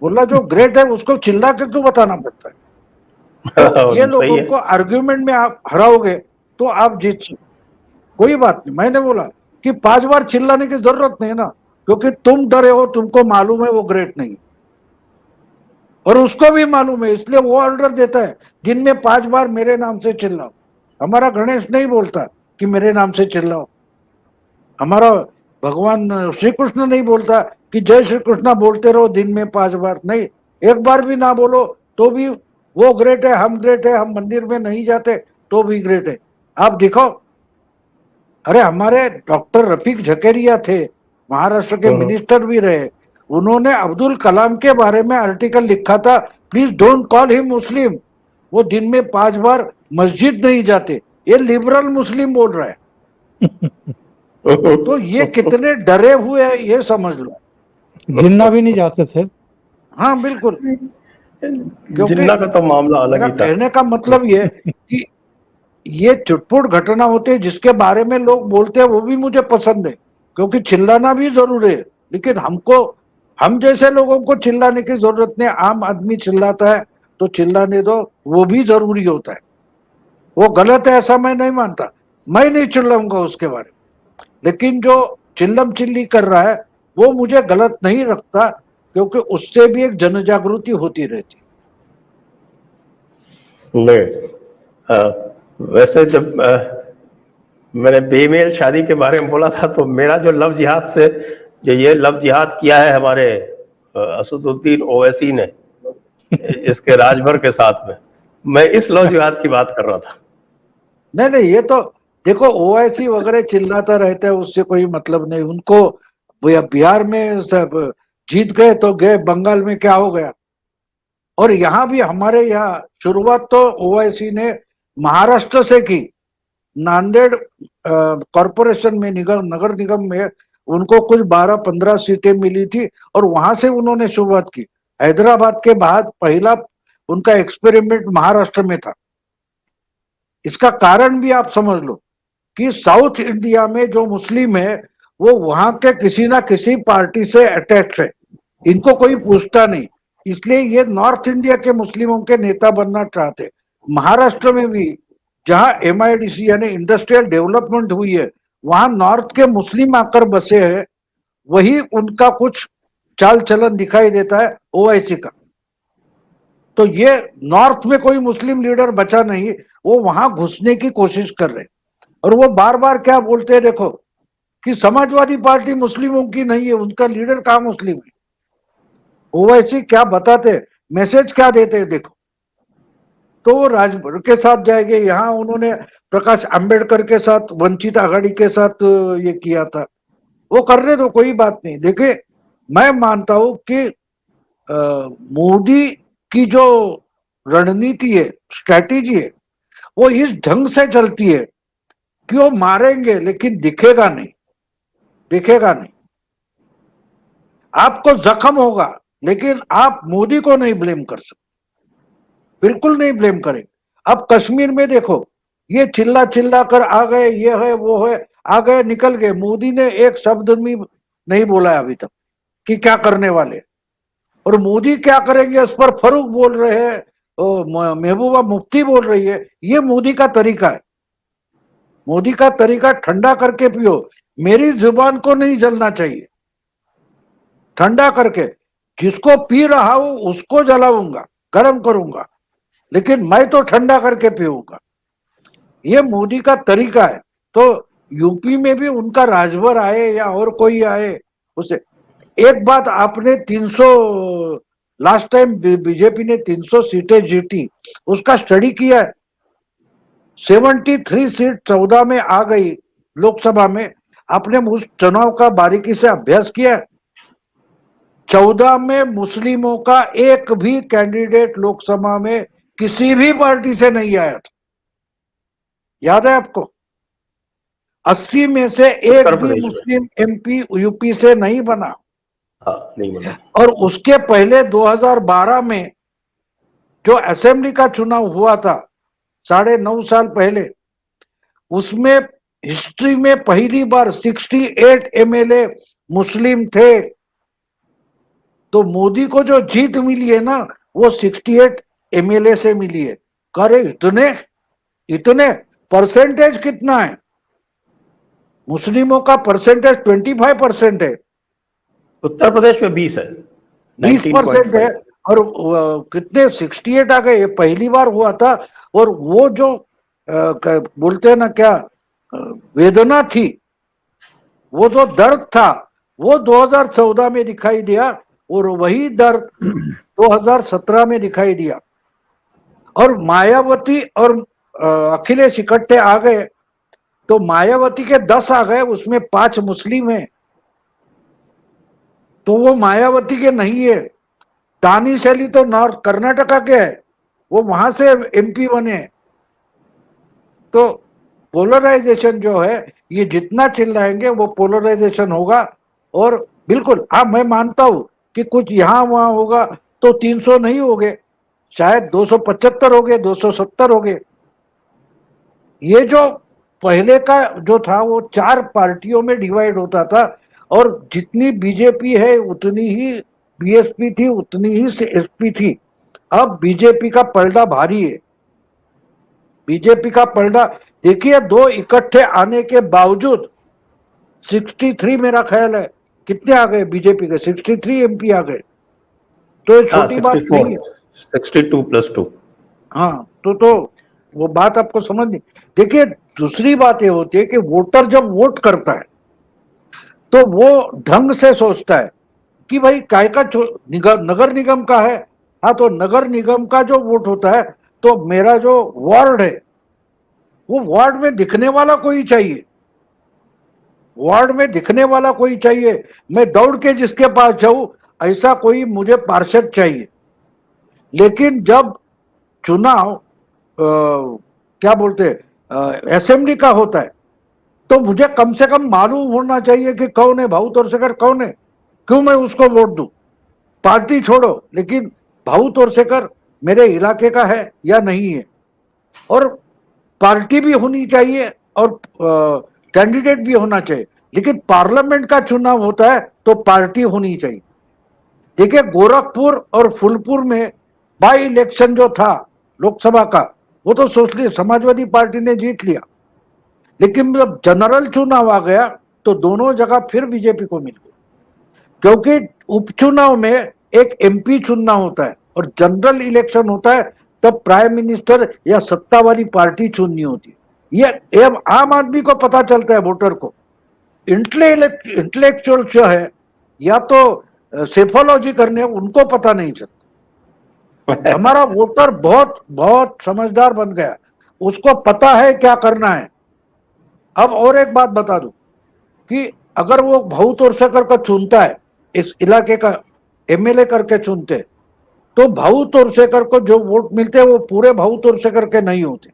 बोला जो ग्रेट है उसको चिल्ला के क्यों बताना पड़ता है? तो ये लोगों को आर्ग्यूमेंट में आप हराओगे तो आप जीत सकते। कोई बात नहीं, मैंने बोला कि 5 बार चिल्लाने की जरूरत नहीं ना, क्योंकि तुम डरे हो, तुमको मालूम है वो ग्रेट नहीं, और उसको भी मालूम है, इसलिए वो ऑर्डर देता है दिन में 5 बार मेरे नाम से चिल्लाओ। हमारा गणेश नहीं बोलता कि मेरे नाम से चिल्लाओ, हमारा भगवान श्री कृष्ण नहीं बोलता कि जय श्री कृष्ण बोलते रहो दिन में 5 बार। नहीं, एक बार भी ना बोलो तो भी वो ग्रेट है, हम ग्रेट है, हम मंदिर में नहीं जाते तो भी ग्रेट है। आप दिखाओ। अरे हमारे डॉक्टर रफीक झकेरिया थे, महाराष्ट्र के मिनिस्टर भी रहे, उन्होंने अब्दुल कलाम के बारे में आर्टिकल लिखा था, प्लीज डोंट कॉल हिम मुस्लिम, वो दिन में 5 बार मस्जिद नहीं जाते। ये लिबरल मुस्लिम बोल रहा है। तो ये कितने डरे हुए हैं ये समझ लो। जिन्ना भी नहीं जाते थे। हाँ बिल्कुल। जिन्ना का तो मामला अलग मेरा ही था। कहने का मतलब ये कि ये चुटपुट घटना होती है जिसके बारे में लोग बोलते हैं वो भी मुझे पसंद है, क्योंकि चिल्लाना भी जरूरी है, लेकिन हम जैसे लोगों को चिल्लाने की जरूरत नहीं। आम आदमी चिल्लाता है तो चिल्लाने दो, वो भी जरूरी होता है। वो गलत है ऐसा मैं नहीं मानता, मैं नहीं चिल्लाऊंगा उसके बारे में, लेकिन जो चिल्लम चिल्ली कर रहा है वो मुझे गलत नहीं लगता, क्योंकि उससे भी एक जन जागृति होती रहती है। नहीं, वैसे जब मैंने बेमेल शादी के बारे में बोला था, तो मेरा जो लव जिहाद से जो ये लव जिहाद किया है हमारे असदुद्दीन ओवैसी ने इसके राजभर के साथ में, मैं इस लव जिहाद की बात कर रहा था। नहीं नहीं, ये तो देखो ओवैसी वगैरह चिल्लाता रहता है, उससे कोई मतलब नहीं उनको। बिहार में सब जीत गए तो गए, बंगाल में क्या हो गया। और यहाँ भी हमारे यहाँ शुरुआत तो ओवैसी ने महाराष्ट्र से की। नांदेड़ कॉरपोरेशन में नगर निगम में उनको कुछ 12-15 सीटें मिली थी और वहां से उन्होंने शुरुआत की। हैदराबाद के बाद पहला उनका एक्सपेरिमेंट महाराष्ट्र में था। इसका कारण भी आप समझ लो कि साउथ इंडिया में जो मुस्लिम है वो वहां के किसी ना किसी पार्टी से अटैच है, इनको कोई पूछता नहीं, इसलिए ये नॉर्थ इंडिया के मुस्लिमों के नेता बनना चाहते। महाराष्ट्र में भी जहां MIDC यानी इंडस्ट्रियल डेवलपमेंट हुई है, वहां नॉर्थ के मुस्लिम आकर बसे हैं, वही उनका कुछ चाल चलन दिखाई देता है ओवैसी का। तो ये नॉर्थ में कोई मुस्लिम लीडर बचा नहीं, वो वहां घुसने की कोशिश कर रहे हैं। और वो बार बार क्या बोलते हैं देखो, कि समाजवादी पार्टी मुस्लिमों की नहीं है, उनका लीडर कहाँ मुस्लिम है। ओवैसी क्या बताते, मैसेज क्या देते हैं देखो। तो वो राजभर के साथ जाएंगे, यहाँ उन्होंने प्रकाश अंबेडकर के साथ, वंचित आघाड़ी के साथ ये किया था, वो करने दो, कोई बात नहीं। देखिए मैं मानता हूं कि मोदी की जो रणनीति है, स्ट्रैटेजी है, वो इस ढंग से चलती है कि वो मारेंगे लेकिन दिखेगा नहीं, दिखेगा नहीं। आपको जख्म होगा लेकिन आप मोदी को नहीं ब्लेम कर सकते, बिल्कुल नहीं ब्लेम करें। अब कश्मीर में देखो, ये चिल्ला चिल्ला कर आ गए, ये है वो है, आ गए निकल गए। मोदी ने एक शब्द भी नहीं बोला है अभी तक कि क्या करने वाले, और मोदी क्या करेंगे उस पर फरूक बोल रहे हैं, महबूबा मुफ्ती बोल रही है। ये मोदी का तरीका है। मोदी का तरीका ठंडा करके पियो, मेरी जुबान को नहीं जलना चाहिए, ठंडा करके। जिसको पी रहा हूं उसको जलाऊंगा, गर्म करूंगा, लेकिन मैं तो ठंडा करके पीऊंगा। ये मोदी का तरीका है। तो यूपी में भी उनका राजभर आए या और कोई आए, उसे एक बात आपने 300, लास्ट टाइम बीजेपी ने 300 सीटें जीती, उसका स्टडी किया है। 73 सीट 14 में आ गई लोकसभा में, आपने उस चुनाव का बारीकी से अभ्यास किया है। 14 में मुस्लिमों का एक भी कैंडिडेट लोकसभा में किसी भी पार्टी से नहीं आया था, याद है आपको। 80 में से एक भी मुस्लिम MP यूपी से नहीं बना। हाँ, नहीं बना। और उसके पहले 2012 में जो असेंबली का चुनाव हुआ था 9.5 साल पहले, उसमें हिस्ट्री में पहली बार 68 MLA मुस्लिम थे। तो मोदी को जो जीत मिली है ना, वो 68 MLA से मिली है। करे इतने इतने परसेंटेज कितना है, मुस्लिमों का परसेंटेज 25% है, उत्तर प्रदेश में 20 है, 20% है, और कितने 68 आ गए, पहली बार हुआ था। और वो जो बोलते हैं ना क्या वेदना थी, वो जो दर्द था, वो 2014 में दिखाई दिया, और वही दर्द 2017 में दिखाई दिया। और मायावती और अखिलेश इकट्ठे आ गए, तो मायावती के 10 आ गए, उसमें 5 मुस्लिम है, तो वो मायावती के नहीं है। दानी शैली तो नॉर्थ कर्नाटका के है, वो वहां से MP बने। तो पोलराइजेशन जो है, ये जितना चिल्लाएंगे वो पोलराइजेशन होगा। और बिल्कुल हाँ, मैं मानता हूं कि कुछ यहां वहां होगा तो 300 नहीं हो गए, शायद 275 हो गए, 270 हो गए, ये जो पहले का जो था वो 4 पार्टियों में डिवाइड होता था, और जितनी बीजेपी है उतनी ही बीएसपी थी, उतनी ही एसपी थी। अब बीजेपी का पलड़ा भारी है। बीजेपी का पलड़ा देखिए, 2 इकट्ठे आने के बावजूद 63 मेरा ख्याल है, कितने आ गए बीजेपी के? 63 एमपी आ गए। तो ये हाँ, छोटी बात नहीं है। 62+2। हाँ, तो वो बात आपको समझ नहीं। देखिए, दूसरी बात ये होती है कि वोटर जब वोट करता है तो वो ढंग से सोचता है कि भाई काय का नगर निगम का है। हाँ, तो नगर निगम का जो वोट होता है, तो मेरा जो वार्ड है वो वार्ड में दिखने वाला कोई चाहिए, वार्ड में दिखने वाला कोई चाहिए। मैं दौड़ के जिसके पास जाऊं, ऐसा कोई मुझे पार्षद चाहिए। लेकिन जब चुनाव क्या बोलते असेंबली का होता है, तो मुझे कम से कम मालूम होना चाहिए कि कौन है भाऊ तोरसेकर, कौन है, क्यों मैं उसको वोट दूं। पार्टी छोड़ो, लेकिन भाऊ तोरसेकर मेरे इलाके का है या नहीं है। और पार्टी भी होनी चाहिए और कैंडिडेट भी होना चाहिए। लेकिन पार्लियामेंट का चुनाव होता है तो पार्टी होनी चाहिए। देखिए, गोरखपुर और फूलपुर में बाई इलेक्शन जो था लोकसभा का, वो तो सोशलिस्ट समाजवादी पार्टी ने जीत लिया। लेकिन जब जनरल चुनाव आ गया तो दोनों जगह फिर बीजेपी को मिल गई, क्योंकि उपचुनाव में एक एमपी चुनना होता है और जनरल इलेक्शन होता है तब प्राइम मिनिस्टर या सत्ता वाली पार्टी चुननी होती है। ये आम आदमी को पता चलता है, वोटर को। इंटेलेक्चुअल जो है या तो सेफोलॉजी करने, उनको पता नहीं चलता। हमारा वोटर बहुत बहुत समझदार बन गया, उसको पता है क्या करना है। अब और एक बात बता दूं कि अगर वो भाऊ तोरसेकर को चुनता है, इस इलाके का एमएलए करके चुनते, तो भाऊ तोरसेकर को जो वोट मिलते हैं वो पूरे भाऊ तोरसेकर के नहीं होते।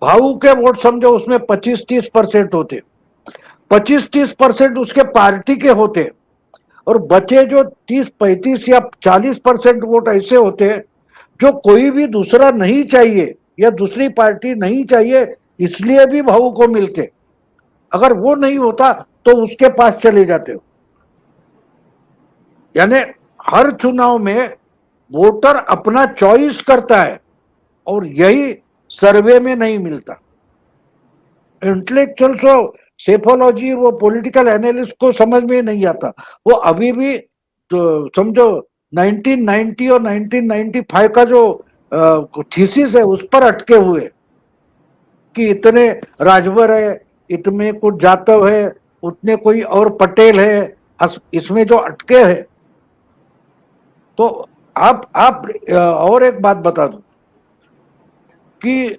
भाऊ के वोट समझो उसमें 25-30% होते, 25-30% उसके पार्टी के होते, और बचे जो 30-35 या 40% वोट ऐसे होते हैं जो कोई भी दूसरा नहीं चाहिए या दूसरी पार्टी नहीं चाहिए, इसलिए भी भाऊ को मिलते। अगर वो नहीं होता तो उसके पास चले जाते हो। यानी हर चुनाव में वोटर अपना चॉइस करता है, और यही सर्वे में नहीं मिलता। इंटेलेक्चुअल को सेफोलॉजी, वो पॉलिटिकल एनालिस्ट को समझ में नहीं आता। वो अभी भी तो समझो 1990 और 1995 का जो थीसिस है उस पर अटके हुए कि इतने राजभर है, इतने कुछ जातव है, उतने कोई और पटेल है, इसमें जो अटके हैं। तो आप और एक बात बता दूं कि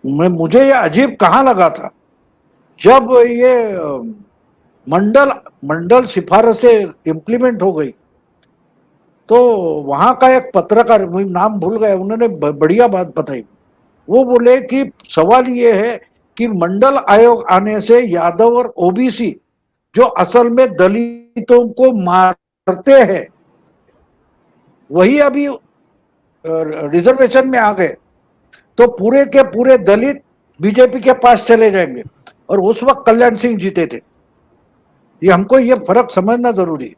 मुझे ये अजीब कहाँ लगा था जब ये मंडल सिफारिशें इंप्लीमेंट हो गई, तो वहां का एक पत्रकार, मुझे नाम भूल गया, उन्होंने बढ़िया बात बताई। वो बोले कि सवाल ये है कि मंडल आयोग आने से यादव और ओबीसी जो असल में दलितों को मारते हैं, वही अभी रिजर्वेशन में आ गए, तो पूरे के पूरे दलित बीजेपी के पास चले जाएंगे। और उस वक्त कल्याण सिंह जीते थे। ये हमको ये फर्क समझना जरूरी है।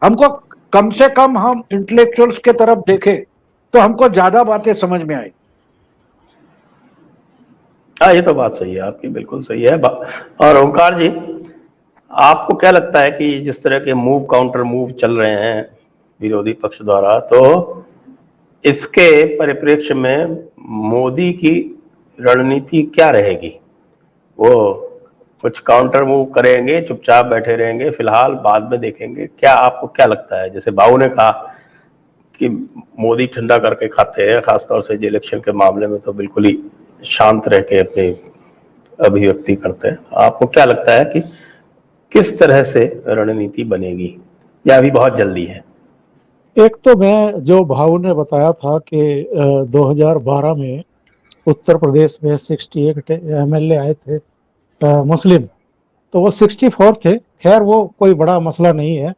हमको कम से कम हम इंटेलेक्चुअल्स के तरफ देखें तो हमको ज्यादा बातें समझ में आए। हाँ, ये तो बात सही है आपकी, बिल्कुल सही है। और ओंकार जी, आपको क्या लगता है कि जिस तरह के मूव काउंटर मूव चल रहे हैं विरोधी पक्ष द्वारा, तो इसके परिप्रेक्ष्य में मोदी की रणनीति क्या रहेगी? वो कुछ काउंटर मूव करेंगे, चुपचाप बैठे रहेंगे, फिलहाल बाद में देखेंगे? क्या आपको क्या लगता है? जैसे बाबू ने कहा कि मोदी ठंडा करके खाते हैं, खासतौर से इलेक्शन के मामले में तो बिल्कुल ही शांत रह के अपनी अभिव्यक्ति करते हैं। आपको क्या लगता है कि किस तरह से रणनीति बनेगी, या अभी बहुत जल्दी है? एक तो मैं जो भाऊ ने बताया था कि 2012 में उत्तर प्रदेश में 68 एमएलए आए थे मुस्लिम, तो वो 64 थे। खैर वो कोई बड़ा मसला नहीं है,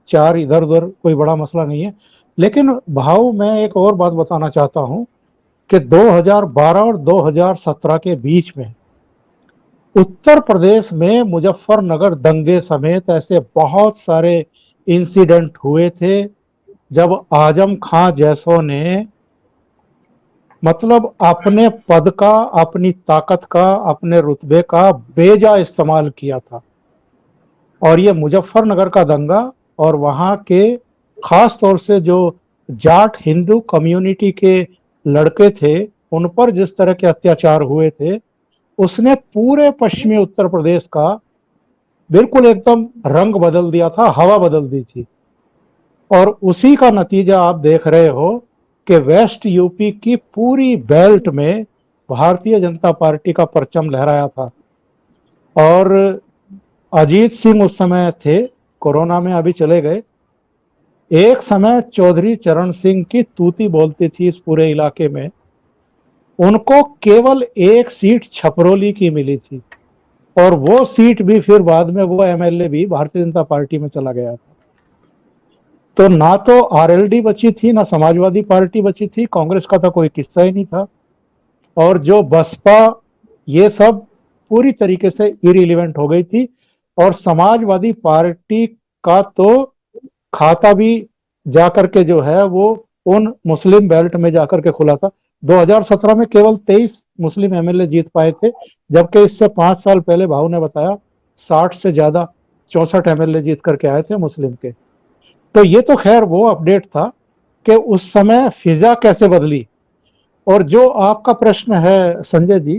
4 इधर उधर कोई बड़ा मसला नहीं है। लेकिन भाऊ, मैं एक और बात बताना चाहता हूँ कि 2012 और 2017 के बीच में उत्तर प्रदेश में मुजफ्फरनगर दंगे समेत ऐसे बहुत सारे इंसिडेंट हुए थे जब आजम खां जैसों ने मतलब अपने पद का, अपनी ताकत का, अपने रुतबे का बेजा इस्तेमाल किया था। और ये मुजफ्फरनगर का दंगा और वहां के खास तौर से जो जाट हिंदू कम्युनिटी के लड़के थे उन पर जिस तरह के अत्याचार हुए थे, उसने पूरे पश्चिमी उत्तर प्रदेश का बिल्कुल एकदम रंग बदल दिया था, हवा बदल दी थी। और उसी का नतीजा आप देख रहे हो कि वेस्ट यूपी की पूरी बेल्ट में भारतीय जनता पार्टी का परचम लहराया था। और अजीत सिंह उस समय थे, कोरोना में अभी चले गए। एक समय चौधरी चरण सिंह की तूती बोलती थी इस पूरे इलाके में। उनको केवल एक सीट छपरोली की मिली थी और वो सीट भी फिर बाद में वो एमएलए भी भारतीय जनता पार्टी में चला गया था। तो ना तो आरएलडी बची थी, ना समाजवादी पार्टी बची थी, कांग्रेस का तो कोई किस्सा ही नहीं था। और जो बसपा, ये सब पूरी तरीके से इरिलेवेंट हो गई थी। और समाजवादी पार्टी का तो खाता भी जाकर के जो है वो उन मुस्लिम बेल्ट में जाकर के खुला था। 2017 में केवल 23 मुस्लिम एमएलए जीत पाए थे, जबकि इससे 5 साल पहले भाऊ ने बताया 60 से ज्यादा 64 एमएलए जीत करके आए थे मुस्लिम के। तो ये तो खैर वो अपडेट था कि उस समय फिजा कैसे बदली। और जो आपका प्रश्न है संजय जी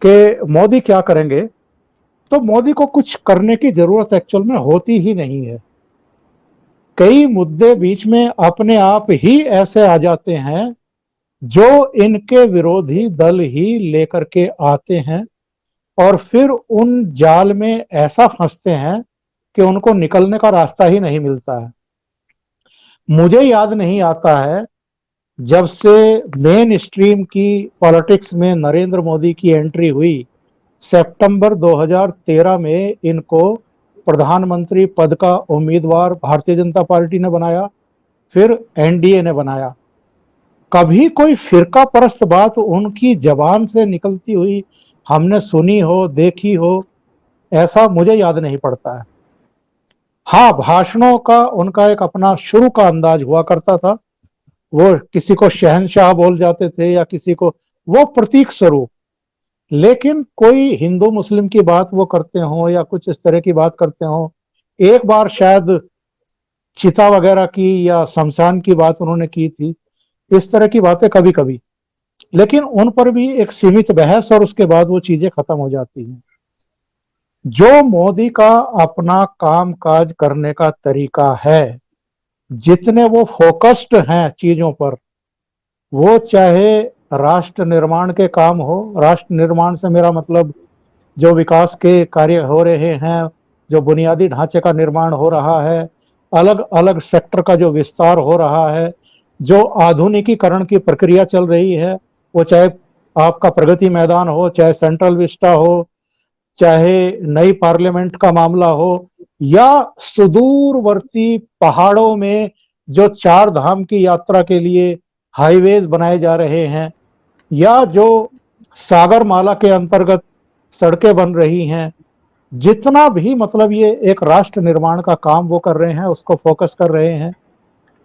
कि मोदी क्या करेंगे, तो मोदी को कुछ करने की जरूरत एक्चुअल में होती ही नहीं है। कई मुद्दे बीच में अपने आप ही ऐसे आ जाते हैं जो इनके विरोधी दल ही लेकर के आते हैं और फिर उन जाल में ऐसा फंसते हैं कि उनको निकलने का रास्ता ही नहीं मिलता है। मुझे याद नहीं आता है जब से मेन स्ट्रीम की पॉलिटिक्स में नरेंद्र मोदी की एंट्री हुई, सितंबर 2013 में इनको प्रधानमंत्री पद का उम्मीदवार भारतीय जनता पार्टी ने बनाया, फिर एनडीए ने बनाया। कभी कोई फिरका परस्त बात उनकी जबान से निकलती हुई हमने सुनी हो, देखी हो, ऐसा मुझे याद नहीं पड़ता है। हाँ, भाषणों का उनका एक अपना शुरू का अंदाज हुआ करता था। वो किसी को शहंशाह बोल जाते थे या किसी को वो प्रतीक स्वरूप। लेकिन कोई हिंदू मुस्लिम की बात वो करते हो या कुछ इस तरह की बात करते हो, एक बार शायद चिता वगैरह की या शमशान की बात उन्होंने की थी, इस तरह की बातें कभी कभी। लेकिन उन पर भी एक सीमित बहस और उसके बाद वो चीजें खत्म हो जाती हैं। जो मोदी का अपना काम काज करने का तरीका है, जितने वो फोकस्ड हैं चीजों पर, वो चाहे राष्ट्र निर्माण के काम हो, राष्ट्र निर्माण से मेरा मतलब जो विकास के कार्य हो रहे हैं, जो बुनियादी ढांचे का निर्माण हो रहा है, अलग अलग सेक्टर का जो विस्तार हो रहा है, जो आधुनिकीकरण की प्रक्रिया चल रही है, वो चाहे आपका प्रगति मैदान हो, चाहे सेंट्रल विस्टा हो, चाहे नई पार्लियामेंट का मामला हो, या सुदूरवर्ती पहाड़ों में जो 4 धाम की यात्रा के लिए हाईवेज बनाए जा रहे हैं, या जो सागरमाला के अंतर्गत सड़कें बन रही हैं, जितना भी मतलब ये एक राष्ट्र निर्माण का काम वो कर रहे हैं, उसको फोकस कर रहे हैं।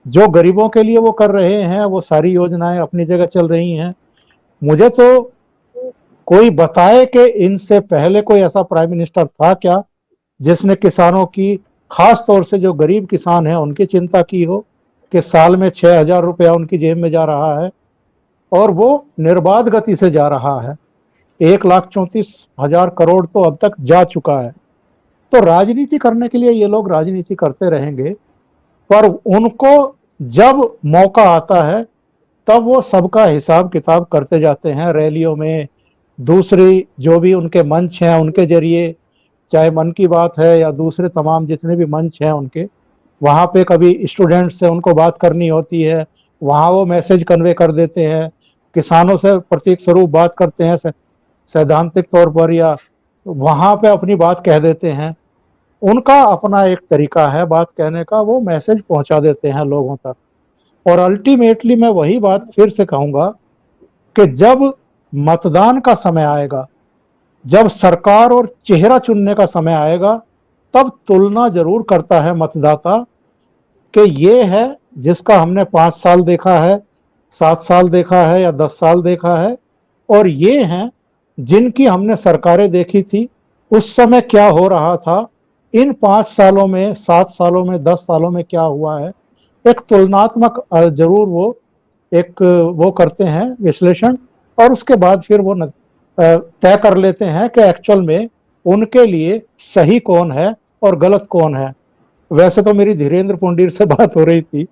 जो गरीबों के लिए वो कर रहे हैं, वो सारी योजनाएं अपनी जगह चल रही हैं। मुझे तो कोई बताए कि इनसे पहले कोई ऐसा प्राइम मिनिस्टर था क्या जिसने किसानों की, खास तौर से जो गरीब किसान हैं उनकी चिंता की हो कि साल में 6,000 रुपया उनकी जेब में जा रहा है और वो निर्बाध गति से जा रहा है। 1,34,000 करोड़ तो अब तक जा चुका है। तो राजनीति करने के लिए ये लोग राजनीति करते रहेंगे, पर उनको जब मौका आता है तब वो सबका हिसाब किताब करते जाते हैं रैलियों में, दूसरी जो भी उनके मंच हैं उनके जरिए, चाहे मन की बात है या दूसरे तमाम जितने भी मंच हैं उनके, वहाँ पे कभी स्टूडेंट से उनको बात करनी होती है, वहाँ वो मैसेज कन्वे कर देते हैं, किसानों से प्रतीक स्वरूप बात करते हैं सैद्धांतिक तौर पर, या वहाँ पे अपनी बात कह देते हैं। उनका अपना एक तरीका है बात कहने का, वो मैसेज पहुंचा देते हैं लोगों तक। और अल्टीमेटली मैं वही बात फिर से कहूंगा कि जब मतदान का समय आएगा, जब सरकार और चेहरा चुनने का समय आएगा, तब तुलना जरूर करता है मतदाता कि ये है जिसका हमने 5 साल देखा है, 7 साल देखा है या 10 साल देखा है, और ये हैं जिनकी हमने सरकारें देखी थी, उस समय क्या हो रहा था, इन 5 सालों में, 7 सालों में, 10 सालों में क्या हुआ है। एक तुलनात्मक जरूर वो करते हैं विश्लेषण, और उसके बाद फिर वो तय कर लेते हैं कि एक्चुअल में उनके लिए सही कौन है और गलत कौन है। वैसे तो मेरी धीरेन्द्र पुंडीर से बात हो रही थी,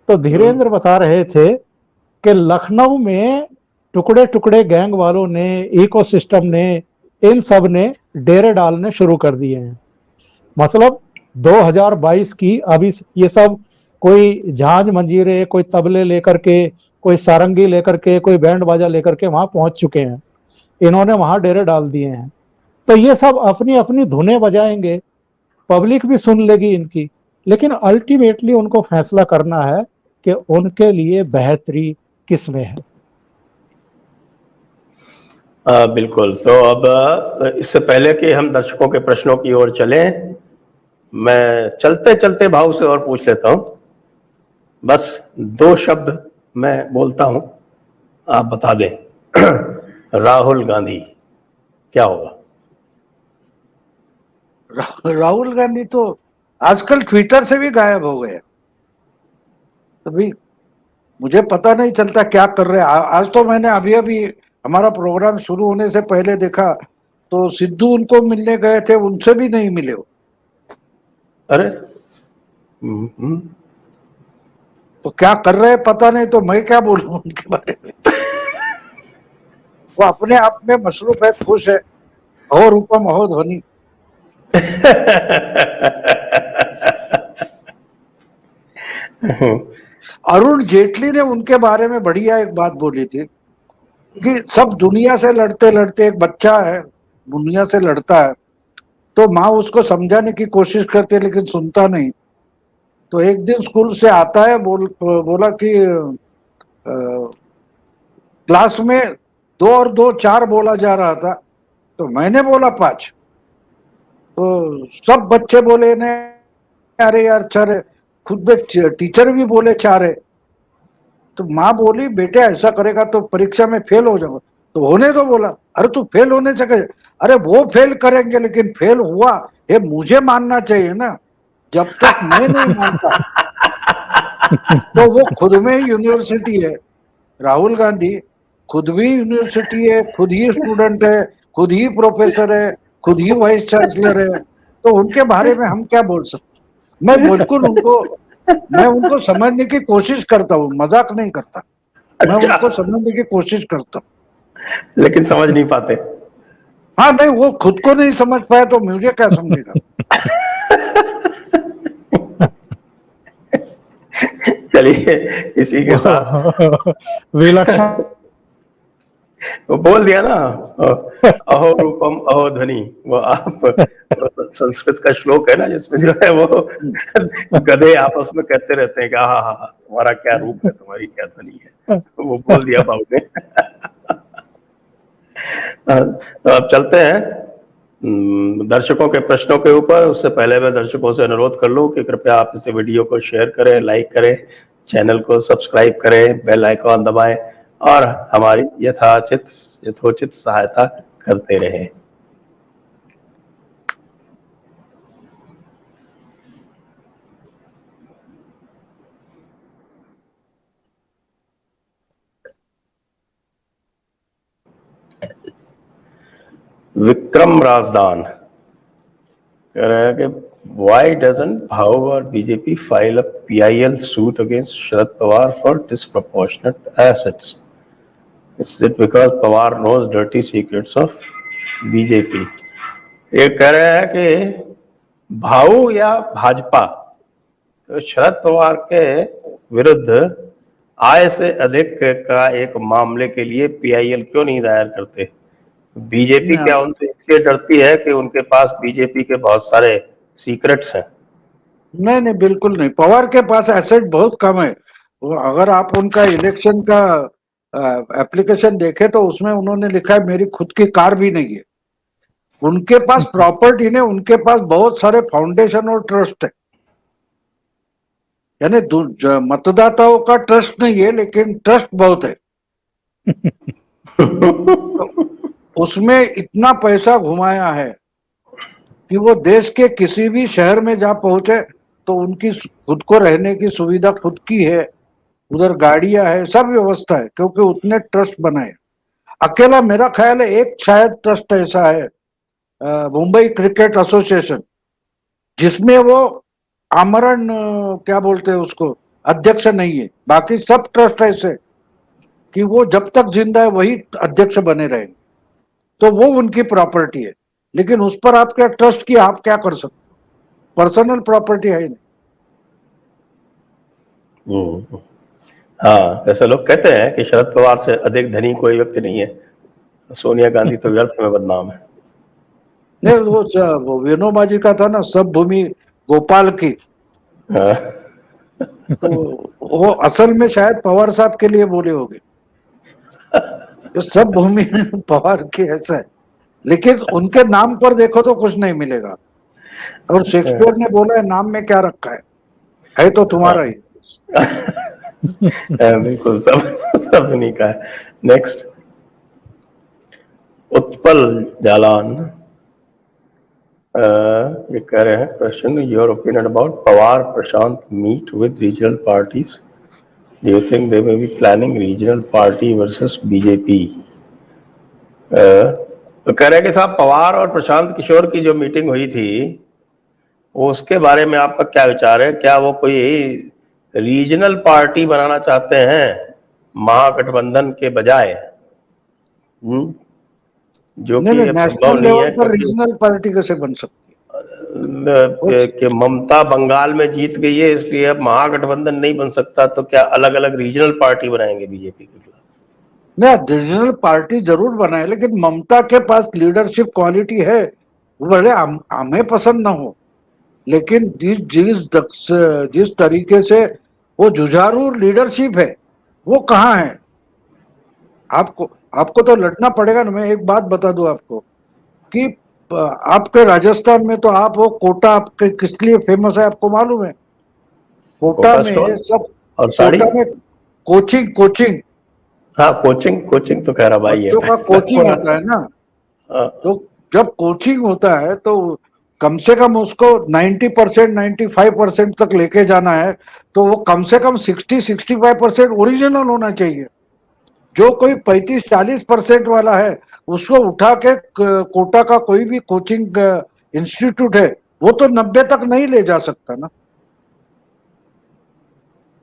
तो धीरेन्द्र बता रहे थे कि लखनऊ में टुकड़े टुकड़े गैंग वालों ने, इकोसिस्टम ने, इन सब ने डेरे डालने शुरू कर दिए हैं। मतलब 2022 की अभी ये सब कोई झांझ मंजीरे, कोई तबले लेकर के, कोई सारंगी लेकर के, कोई बैंड बाजा लेकर के वहां पहुंच चुके हैं। इन्होंने वहां डेरे डाल दिए हैं। तो ये सब अपनी अपनी धुनें बजाएंगे, पब्लिक भी सुन लेगी इनकी, लेकिन अल्टीमेटली उनको फैसला करना है कि उनके लिए बेहतरी किस में है। बिल्कुल। तो अब इससे पहले कि हम दर्शकों के प्रश्नों की ओर चलें, मैं चलते चलते भाव से और पूछ लेता हूं। बस 2 शब्द मैं बोलता हूं, आप बता दें। राहुल गांधी क्या होगा? राहुल गांधी तो आजकल ट्विटर से भी गायब हो गए। अभी मुझे पता नहीं चलता क्या कर रहे हैं। आज तो मैंने अभी अभी हमारा प्रोग्राम शुरू होने से पहले देखा तो सिद्धू उनको मिलने गए थे, उनसे भी नहीं मिले हो। अरे तो क्या कर रहे हैं पता नहीं, तो मैं क्या बोलूं उनके बारे में। वो अपने आप में मसरूफ है, खुश है। अहो रूपम अहो ध्वनि। अरुण जेटली ने उनके बारे में बढ़िया एक बात बोली थी कि सब दुनिया से लड़ते लड़ते, एक बच्चा है दुनिया से लड़ता है तो माँ उसको समझाने की कोशिश करती है लेकिन सुनता नहीं। तो एक दिन स्कूल से आता है, बोला कि क्लास में 2 और 2 4 बोला जा रहा था, तो मैंने बोला 5। तो सब बच्चे बोले ने अरे यार 4 है, खुद में टीचर भी बोले 4 है। तो माँ बोली बेटे ऐसा करेगा तो परीक्षा में फेल हो जाओगे। तो होने दो, बोला अरे तू फेल होने सके, अरे वो फेल करेंगे लेकिन फेल हुआ ये मुझे मानना चाहिए ना, जब तक मैं नहीं मानता। तो वो खुद में यूनिवर्सिटी है, राहुल गांधी खुद भी यूनिवर्सिटी है, खुद ही स्टूडेंट है, खुद ही प्रोफेसर है, खुद ही वाइस चांसलर है। तो उनके बारे में हम क्या बोल सकते। मैं बिल्कुल उनको समझने की कोशिश करता हूँ, मजाक नहीं करता। मैं उनको समझने की कोशिश करता हूँ लेकिन समझ नहीं पाते। हाँ नहीं, वो खुद को नहीं समझ पाया तो मुझे क्या समझेगा। चलिए इसी के साथ विलक्षण वो बोल दिया ना, अहो रूपम अहो ध्वनि। वो आप संस्कृत का श्लोक है ना जिसमें जो है वो गधे आपस में कहते रहते हैं कि हाँ हाँ हाँ तुम्हारा क्या रूप है, तुम्हारी क्या ध्वनि है। वो बोल दिया बाबू ने। तो अब चलते हैं दर्शकों के प्रश्नों के ऊपर। उससे पहले मैं दर्शकों से अनुरोध कर लूं कि कृपया आप इस वीडियो को शेयर करें, लाइक करें, चैनल को सब्सक्राइब करें, बेल आइकॉन दबाएं और हमारी यथोचित सहायता करते रहें। विक्रम राजदान कह रहा है कि वाई डजंट भाऊ और BJP file a PIL suit against Sharad Pawar for disproportionate assets? Is it because Pawar knows dirty secrets of BJP? ये कह रहे हैं कि भाऊ या भाजपा तो शरद पवार के विरुद्ध आय से अधिक का एक मामले के लिए PIL क्यों नहीं दायर करते? बीजेपी क्या उनसे इसलिए डरती है कि उनके पास बीजेपी के बहुत सारे सीक्रेट्स हैं? नहीं नहीं, बिल्कुल नहीं। पवार के पास एसेट बहुत कम है। वो अगर आप उनका इलेक्शन का एप्लीकेशन देखे तो उसमें उन्होंने लिखा है मेरी खुद की कार भी नहीं है। उनके पास प्रॉपर्टी नहीं, उनके पास बहुत सारे फाउंडेशन और ट्रस्ट है, यानी मतदाताओं का ट्रस्ट नहीं है लेकिन ट्रस्ट बहुत है। तो उसमें इतना पैसा घुमाया है कि वो देश के किसी भी शहर में जा पहुंचे तो उनकी खुद को रहने की सुविधा खुद की है, उधर गाड़ियां है, सब व्यवस्था है, क्योंकि उतने ट्रस्ट बनाए। अकेला मेरा ख्याल है एक शायद ट्रस्ट ऐसा है, मुंबई क्रिकेट एसोसिएशन, जिसमें वो आमरण क्या बोलते हैं उसको, अध्यक्ष नहीं है। बाकी सब ट्रस्ट ऐसे कि वो जब तक जिंदा है वही अध्यक्ष बने रहेंगे, तो वो उनकी प्रॉपर्टी है। लेकिन उस पर आप क्या ट्रस्ट किया, आप क्या कर सकते, पर्सनल प्रॉपर्टी है नहीं। हाँ, ऐसे लोग कहते हैं कि शरद पवार से अधिक धनी कोई व्यक्ति नहीं है, सोनिया गांधी तो व्यर्थ में बदनाम है। नहीं, वो विनोबा जी का था ना, सब भूमि गोपाल की, हाँ, तो वो असल में शायद पवार साहब के लिए बोले होंगे, ये सब भूमि पवार की, ऐसा है। लेकिन उनके नाम पर देखो तो कुछ नहीं मिलेगा। और शेक्सपियर ने बोला है नाम में क्या रखा है तो तुम्हारा ही। बिल्कुल, सब नहीं का है। नेक्स्ट, उत्पल जालान ये कह रहे हैं, question, your opinion about Pawar Prashant meet with regional parties, do you think they may be planning regional party versus BJP? तो कह रहे हैं कि साहब पवार और प्रशांत किशोर की जो मीटिंग हुई थी वो उसके बारे में आपका क्या विचार है? क्या वो कोई रीजनल पार्टी बनाना चाहते हैं महागठबंधन के बजाय? जो कि नहीं, अब नेशनल संभव नहीं है लेवल पर रीजनल पार्टी कैसे बन सकती है? कि ममता बंगाल में जीत गई है इसलिए अब महागठबंधन नहीं बन सकता, तो क्या अलग अलग रीजनल पार्टी बनाएंगे बीजेपी के खिलाफ? नहीं, रीजनल पार्टी जरूर बनाए, लेकिन ममता के पास लीडरशिप क्वालिटी है, भले हमें पसंद ना हो, लेकिन जिस तरीके से वो जुझारू लीडरशिप है वो कहाँ है? आपको तो लड़ना पड़ेगा ना। मैं एक बात बता दूं आपको कि आपके राजस्थान में तो आप वो कोटा आपके किस लिए फेमस है आपको मालूम है? कोटा में स्टोन सब, और साड़ी। कोटा में कोचिंग हाँ, कोचिंग तो कह रहा भाई है। बच्चों का कोचिंग होता है ना। हाँ, तो जब कोचिंग होता है तो कम से कम उसको 90% 95% तक लेके जाना है, तो वो कम से कम 60-65% ओरिजिनल होना चाहिए। जो कोई 35-40% वाला है उसको उठा के कोटा का कोई भी कोचिंग इंस्टीट्यूट है वो तो 90 तक नहीं ले जा सकता ना।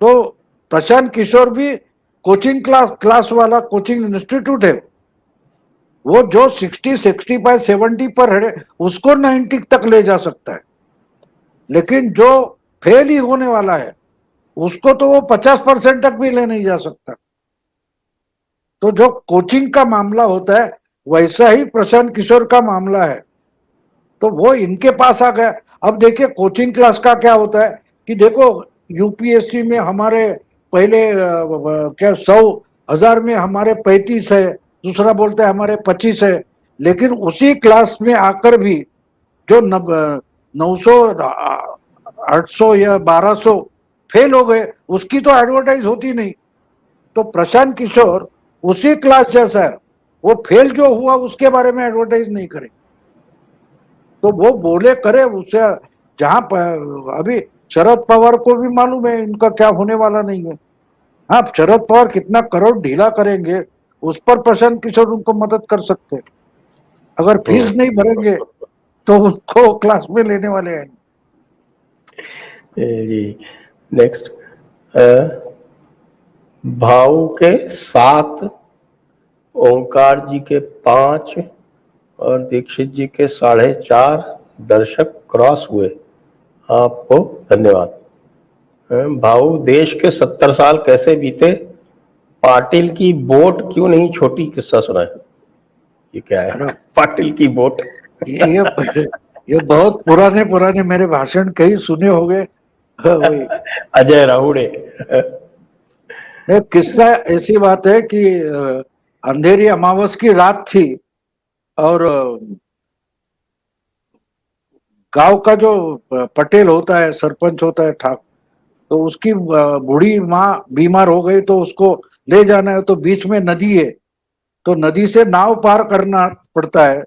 तो प्रशांत किशोर भी कोचिंग क्लास वाला कोचिंग इंस्टीट्यूट है। वो जो 60, 65, 70 पर है उसको 90 तक ले जा सकता है, लेकिन जो फेल ही होने वाला है उसको तो वो 50% तक भी ले नहीं जा सकता। तो जो कोचिंग का मामला होता है वैसा ही प्रशांत किशोर का मामला है, तो वो इनके पास आ गया। अब देखिए कोचिंग क्लास का क्या होता है कि देखो यूपीएससी में हमारे पहले क्या 100,000 में हमारे 35 है, दूसरा बोलता है हमारे 25 है, लेकिन उसी क्लास में आकर भी जो 900, 800 या 1200 फेल हो गए उसकी तो एडवर्टाइज होती नहीं। तो प्रशांत किशोर उसी क्लास जैसा है, वो फेल जो हुआ उसके बारे में एडवर्टाइज नहीं करे, तो वो बोले करे उसे। जहां अभी शरद पवार को भी मालूम है इनका क्या होने वाला नहीं है। हाँ, शरद पवार कितना करोड़ ढीला करेंगे उस पर प्रशांत किशोर उनको मदद कर सकते हैं। अगर फीस नहीं भरेंगे तो उनको क्लास में लेने वाले हैं। जी, नेक्स्ट, भाऊ के 7, ओंकार जी के 5 और दीक्षित जी के 4.5 दर्शक क्रॉस हुए, आपको धन्यवाद। भाऊ, देश के 70 साल कैसे बीते, पाटिल की बोट क्यों नहीं छोटी, किस्सा सुनाए। ये क्या है पाटिल की बोट? ये बहुत पुराने मेरे भाषण कई सुने होंगे। वही अजय राहुड़े। एक किस्सा ऐसी बात है कि अंधेरी अमावस की रात थी और गांव का जो पटेल होता है, सरपंच होता है, ठाक, तो उसकी बूढ़ी माँ बीमार हो गई तो उसको ले जाना है, तो बीच में नदी है, तो नदी से नाव पार करना पड़ता है।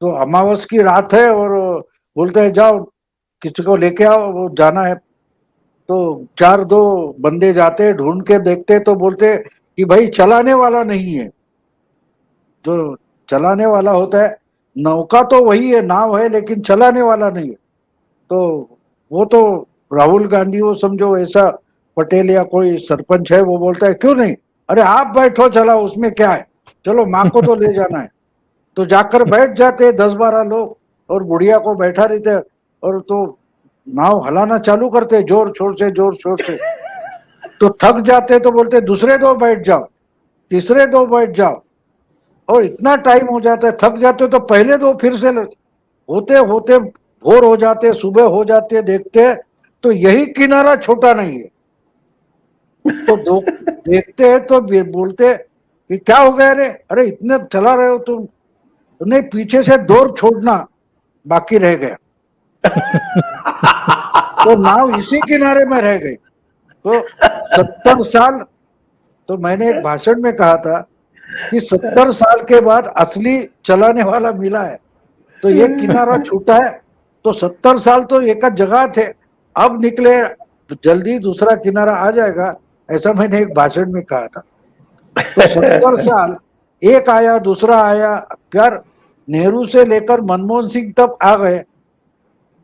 तो अमावस की रात है और बोलते हैं जाओ किसी को लेके आओ, वो जाना है। तो चार दो बंदे जाते हैं, ढूंढ के देखते तो बोलते कि भाई चलाने वाला नहीं है। जो चलाने वाला होता है, नौका तो वही है, नाव है, लेकिन चलाने वाला नहीं है। तो वो तो राहुल गांधी वो समझो ऐसा पटेल या कोई सरपंच है, वो बोलता है क्यों नहीं, अरे आप बैठो, चला उसमें क्या है, चलो माँ को तो ले जाना है। तो जाकर बैठ जाते 10-12 लोग और बुढ़िया को बैठा रहते, और तो नाव हलाना चालू करते जोर शोर से, जोर शोर से। तो थक जाते तो बोलते दूसरे दो बैठ जाओ, तीसरे दो बैठ जाओ, और इतना टाइम हो जाता है, थक जाते तो पहले दो फिर से होते होते भोर हो जाते, सुबह हो जाते, देखते तो यही किनारा छोटा नहीं है। तो दो देखते हैं तो बोलते कि क्या हो गया रे, अरे इतने चला रहे हो तुम, नहीं पीछे से दौर छोड़ना बाकी रह गया। तो नाव इसी किनारे में रह गई। तो 70 साल, तो मैंने एक भाषण में कहा था कि 70 साल के बाद असली चलाने वाला मिला है। तो ये किनारा छूटा है, तो 70 साल तो एक जगह थे, अब निकले, जल्दी दूसरा किनारा आ जाएगा, ऐसा मैंने एक भाषण में कहा था। तो 70 साल, एक आया, दूसरा आया, यार नेहरू से लेकर मनमोहन सिंह तक आ गए,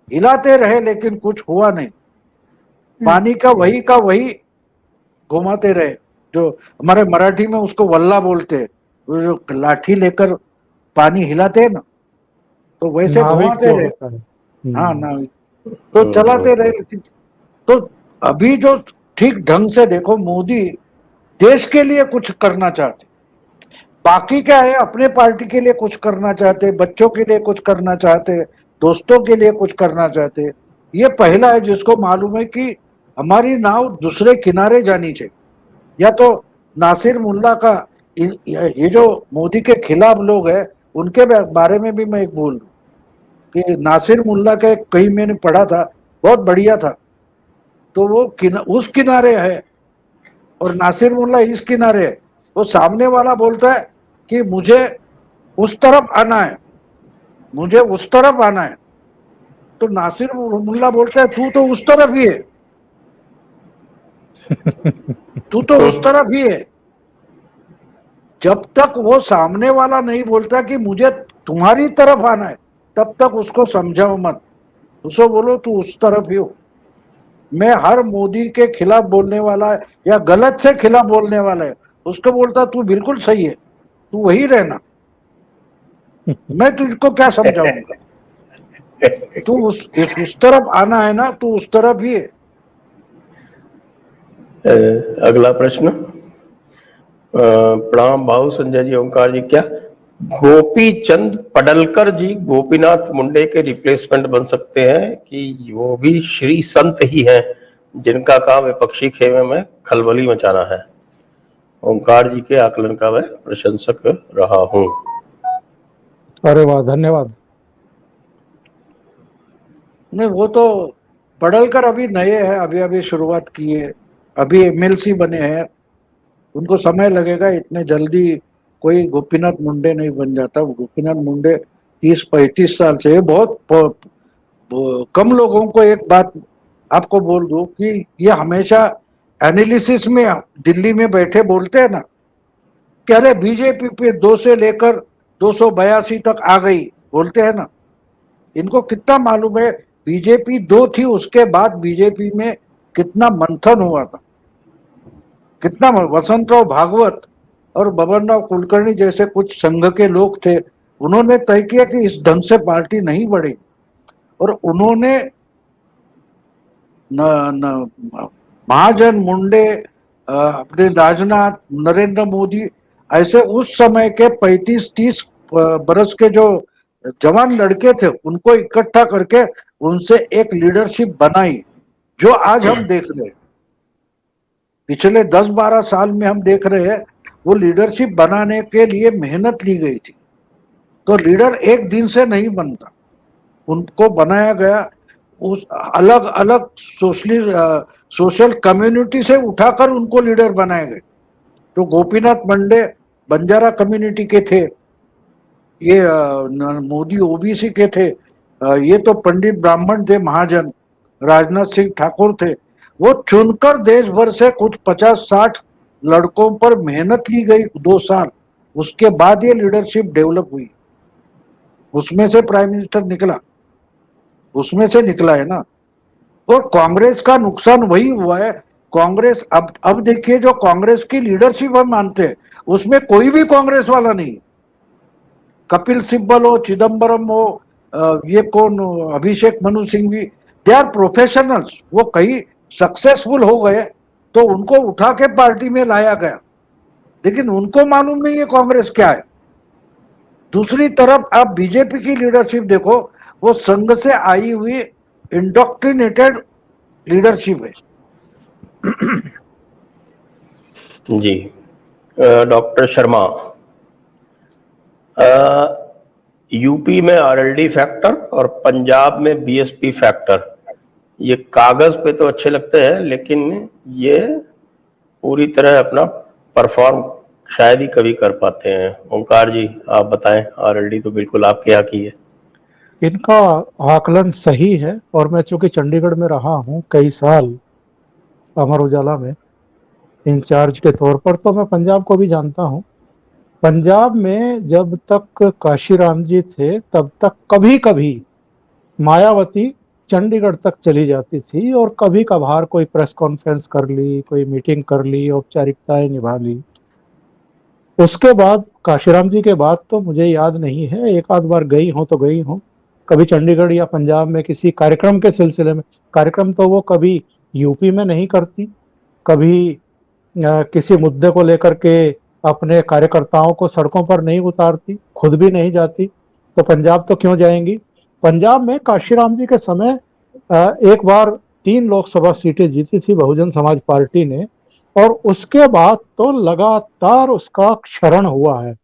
हिलाते रहे लेकिन कुछ हुआ नहीं। पानी का वही घुमाते रहे, जो हमारे मराठी में उसको वल्ला बोलते हैं, वो जो लाठी लेकर पानी हिलाते हैं ना, तो वैसे नाविक घुमाते जो रहे। होता है। हाँ नाविक, तो चलाते रहे। लेकिन तो अभी जो ठीक ढंग से देखो, मोदी देश के लिए कुछ करना चाहते, बाकी क्या है, अपने पार्टी के लिए कुछ करना चाहते, बच्चों के लिए कुछ करना चाहते, दोस्तों के लिए कुछ करना चाहते। ये पहला है जिसको मालूम है कि हमारी नाव दूसरे किनारे जानी चाहिए। या तो नासिर मुल्ला का, ये जो मोदी के खिलाफ लोग हैं, उनके बारे में भी मैं एक बोल दूं कि नासिर मुल्ला का कहीं मैंने पढ़ा था, बहुत बढ़िया था। तो वो उस किनारे है और नासिर मुल्ला इस किनारे है। वो सामने वाला बोलता है कि मुझे उस तरफ आना है, मुझे उस तरफ आना है, तो नासिर मुल्ला बोलता है तू तो उस तरफ ही है, तू तो उस तरफ ही है। जब तक वो सामने वाला नहीं बोलता कि मुझे तुम्हारी तरफ आना है, तब तक उसको समझाओ मत, उसको बोलो तू उस तरफ ही हो। मैं हर मोदी के खिलाफ बोलने वाला है या गलत से खिलाफ बोलने वाला है, उसको बोलता तू बिल्कुल सही है, तू वही रहना, मैं तुझको क्या समझाऊंगा, तू उस तरफ आना है ना, तू उस तरफ ही है। अगला प्रश्न। प्रणाम भाऊ संजय जी, ओंकार जी, क्या गोपी चंद पडलकर जी गोपीनाथ मुंडे के रिप्लेसमेंट बन सकते हैं कि वो भी श्री संत ही हैं जिनका काम विपक्षी खेमे में खलबली मचाना है? ओंकार जी के आकलन का मैं प्रशंसक रहा हूं। अरे वाह, धन्यवाद। नहीं, वो तो पडलकर अभी नए हैं, अभी अभी शुरुआत की है, अभी एमएलसी बने हैं, उनको समय लगेगा, इतने जल्दी कोई गोपीनाथ मुंडे नहीं बन जाता। गोपीनाथ मुंडे 30-35 साल से, बहुत कम लोगों को एक बात आपको बोल दूं कि ये हमेशा एनालिसिस में दिल्ली में बैठे बोलते हैं ना कि अरे बीजेपी पे 2 से लेकर 282 तक आ गई, बोलते हैं ना, इनको कितना मालूम है बीजेपी 2 थी, उसके बाद बीजेपी में कितना मंथन हुआ था, कितना वसंतराव भागवत और बबन राव कुलकर्णी जैसे कुछ संघ के लोग थे, उन्होंने तय किया कि इस ढंग से पार्टी नहीं बढ़ेगी, और उन्होंने न, न, महाजन मुंडे, अपने राजनाथ, नरेंद्र मोदी, ऐसे उस समय के 35-30 बरस के जो जवान लड़के थे, उनको इकट्ठा करके उनसे एक लीडरशिप बनाई जो आज हम देख रहे हैं। पिछले 10-12 साल में हम देख रहे हैं वो लीडरशिप बनाने के लिए मेहनत ली गई थी। तो लीडर एक दिन से नहीं बनता, उनको बनाया गया उस अलग अलग सोशल कम्युनिटी से उठाकर उनको लीडर बनाए गए। तो गोपीनाथ मुंडे बंजारा कम्युनिटी के थे, ये मोदी ओबीसी के थे, ये तो पंडित ब्राह्मण थे महाजन, राजनाथ सिंह ठाकुर थे। वो चुनकर देश भर से कुछ 50-60 लड़कों पर मेहनत ली गई 2 साल, उसके बाद ये लीडरशिप डेवलप हुई, उसमें से प्राइम मिनिस्टर निकला, उसमें से निकला है ना। और कांग्रेस का नुकसान वही हुआ है। कांग्रेस अब देखिए, जो कांग्रेस की लीडरशिप हम मानते हैं उसमें कोई भी कांग्रेस वाला नहीं है। कपिल सिब्बल हो, चिदम्बरम हो, ये कौन Abhishek Manu Singhvi, they are professionals. वो कहीं सक्सेसफुल हो गए तो उनको उठा के पार्टी में लाया गया, लेकिन उनको मालूम नहीं है कांग्रेस क्या है। दूसरी तरफ आप बीजेपी की लीडरशिप देखो, वो संघ से आई हुई इंडोक्ट्रिनेटेड लीडरशिप है। जी। डॉक्टर शर्मा, यूपी में आरएलडी फैक्टर और पंजाब में बीएसपी फैक्टर, ये कागज पे तो अच्छे लगते हैं लेकिन ये पूरी तरह अपना परफॉर्म शायद ही कभी कर पाते हैं। ओंकार जी आप बताएं, आरएलडी तो बिल्कुल आपके यहाँ की है। इनका आकलन सही है, और मैं चूंकि चंडीगढ़ में रहा हूँ कई साल अमर उजाला में इंचार्ज के तौर पर, तो मैं पंजाब को भी जानता हूँ। पंजाब में जब तक काशीराम जी थे तब तक कभी कभी मायावती चंडीगढ़ तक चली जाती थी और कभी कभार कोई प्रेस कॉन्फ्रेंस कर ली, कोई मीटिंग कर ली, औपचारिकताएं निभा ली। उसके बाद काशीराम जी के बाद तो मुझे याद नहीं है, एक आध बार गई हूं तो गई हूं, कभी चंडीगढ़ या पंजाब में किसी कार्यक्रम के सिलसिले में। कार्यक्रम तो वो कभी यूपी में नहीं करती, कभी किसी मुद्दे को लेकर के अपने कार्यकर्ताओं को सड़कों पर नहीं उतारती, खुद भी नहीं जाती, तो पंजाब तो क्यों जाएंगी। पंजाब में काशीराम जी के समय एक बार 3 लोकसभा सीटें जीती थी बहुजन समाज पार्टी ने, और उसके बाद तो लगातार उसका क्षरण हुआ है,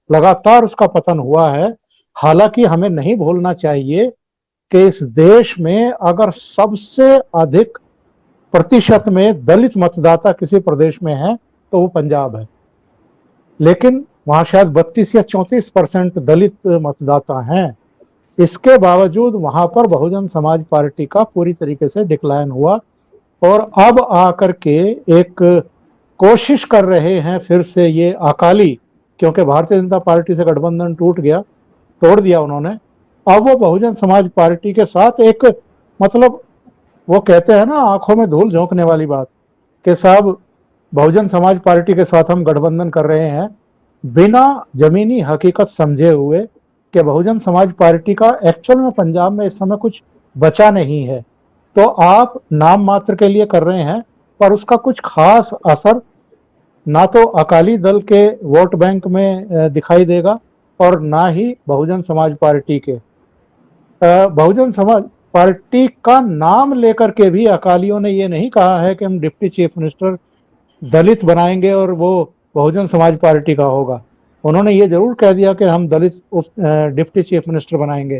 लगातार उसका पतन हुआ है। हालांकि हमें नहीं भूलना चाहिए कि इस देश में अगर सबसे अधिक प्रतिशत में दलित मतदाता किसी प्रदेश में है तो वो पंजाब है, लेकिन वहां शायद 32 या 34% दलित मतदाता हैं। इसके बावजूद वहां पर बहुजन समाज पार्टी का पूरी तरीके से डिक्लाइन हुआ, और अब आकर के एक कोशिश कर रहे हैं फिर से ये अकाली, क्योंकि भारतीय जनता पार्टी से गठबंधन टूट गया, तोड़ दिया उन्होंने, अब वो बहुजन समाज पार्टी के साथ एक, मतलब वो कहते हैं ना आंखों में धूल झोंकने वाली बात, कि साहब बहुजन समाज पार्टी के साथ हम गठबंधन कर रहे हैं, बिना जमीनी हकीकत समझे हुए कि बहुजन समाज पार्टी का एक्चुअल में पंजाब में इस समय कुछ बचा नहीं है। तो आप नाम मात्र के लिए कर रहे हैं, पर उसका कुछ खास असर ना तो अकाली दल के वोट बैंक में दिखाई देगा और ना ही बहुजन समाज पार्टी के। बहुजन समाज पार्टी का नाम लेकर के भी अकालियों ने ये नहीं कहा है कि हम डिप्टी चीफ मिनिस्टर दलित बनाएंगे और वो बहुजन समाज पार्टी का होगा। उन्होंने ये जरूर कह दिया कि हम दलित डिप्टी चीफ मिनिस्टर बनाएंगे।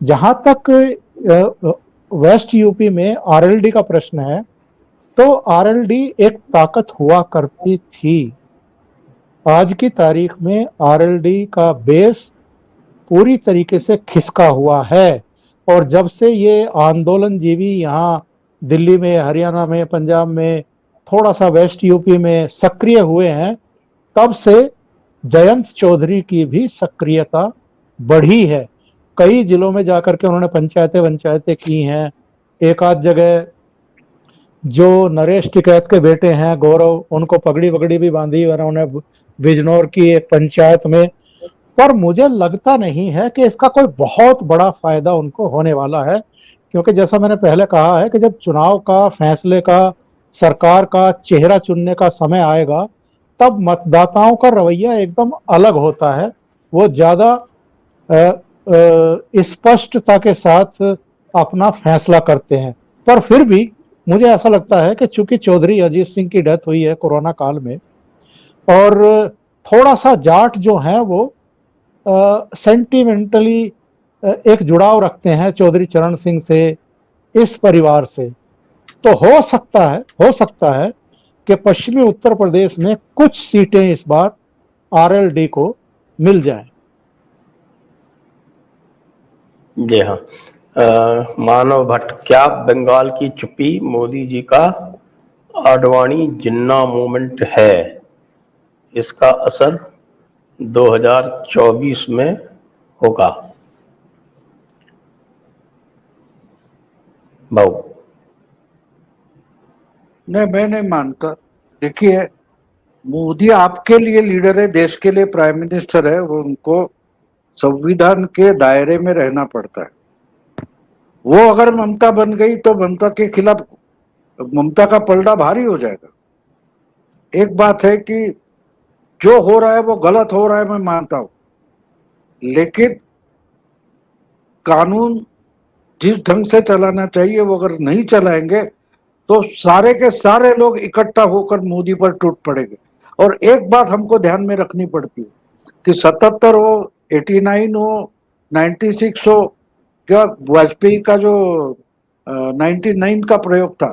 जहां तक वेस्ट यूपी में आरएलडी का प्रश्न है, तो आरएलडी एक ताकत हुआ करती थी। आज की तारीख में आरएलडी का बेस पूरी तरीके से खिसका हुआ है, और जब से ये आंदोलन जीवी यहाँ दिल्ली में, हरियाणा में, पंजाब में, थोड़ा सा वेस्ट यूपी में सक्रिय हुए हैं, तब से जयंत चौधरी की भी सक्रियता बढ़ी है। कई जिलों में जाकर के उन्होंने पंचायतें की हैं। एक आध जगह जो नरेश टिकैत के बेटे हैं गौरव, उनको पगड़ी वगड़ी भी बांधी उन्होंने बिजनौर की एक पंचायत में। पर मुझे लगता नहीं है कि इसका कोई बहुत बड़ा फायदा उनको होने वाला है, क्योंकि जैसा मैंने पहले कहा है कि जब चुनाव का, फैसले का, सरकार का चेहरा चुनने का समय आएगा, तब मतदाताओं का रवैया एकदम अलग होता है। वो ज्यादा स्पष्टता के साथ अपना फैसला करते हैं। पर फिर भी मुझे ऐसा लगता है कि चूंकि चौधरी अजीत सिंह की डेथ हुई है कोरोना काल में, और थोड़ा सा जाट जो है वो सेंटिमेंटली एक जुड़ाव रखते हैं चौधरी चरण सिंह से, इस परिवार से, तो हो सकता है कि पश्चिमी उत्तर प्रदेश में कुछ सीटें इस बार आरएलडी को मिल जाएं। जी हाँ। मानव भट्ट, क्या बंगाल की चुप्पी मोदी जी का आडवाणी जिन्ना मूवमेंट है? इसका असर 2024 में होगा? भाऊ। नहीं, मैं नहीं मानता। देखिए, मोदी आपके लिए लीडर है, देश के लिए प्राइम मिनिस्टर है, वो उनको संविधान के दायरे में रहना पड़ता है। वो अगर ममता बन गई तो ममता के खिलाफ ममता का पलड़ा भारी हो जाएगा। एक बात है कि जो हो रहा है वो गलत हो रहा है, मैं मानता हूं, लेकिन कानून जिस ढंग से चलाना चाहिए वो अगर नहीं चलाएंगे तो सारे के सारे लोग इकट्ठा होकर मोदी पर टूट पड़ेंगे। और एक बात हमको ध्यान में रखनी पड़ती है कि 77 हो, 89 हो, 96 हो, क्या वाजपेयी का जो 99 का प्रयोग था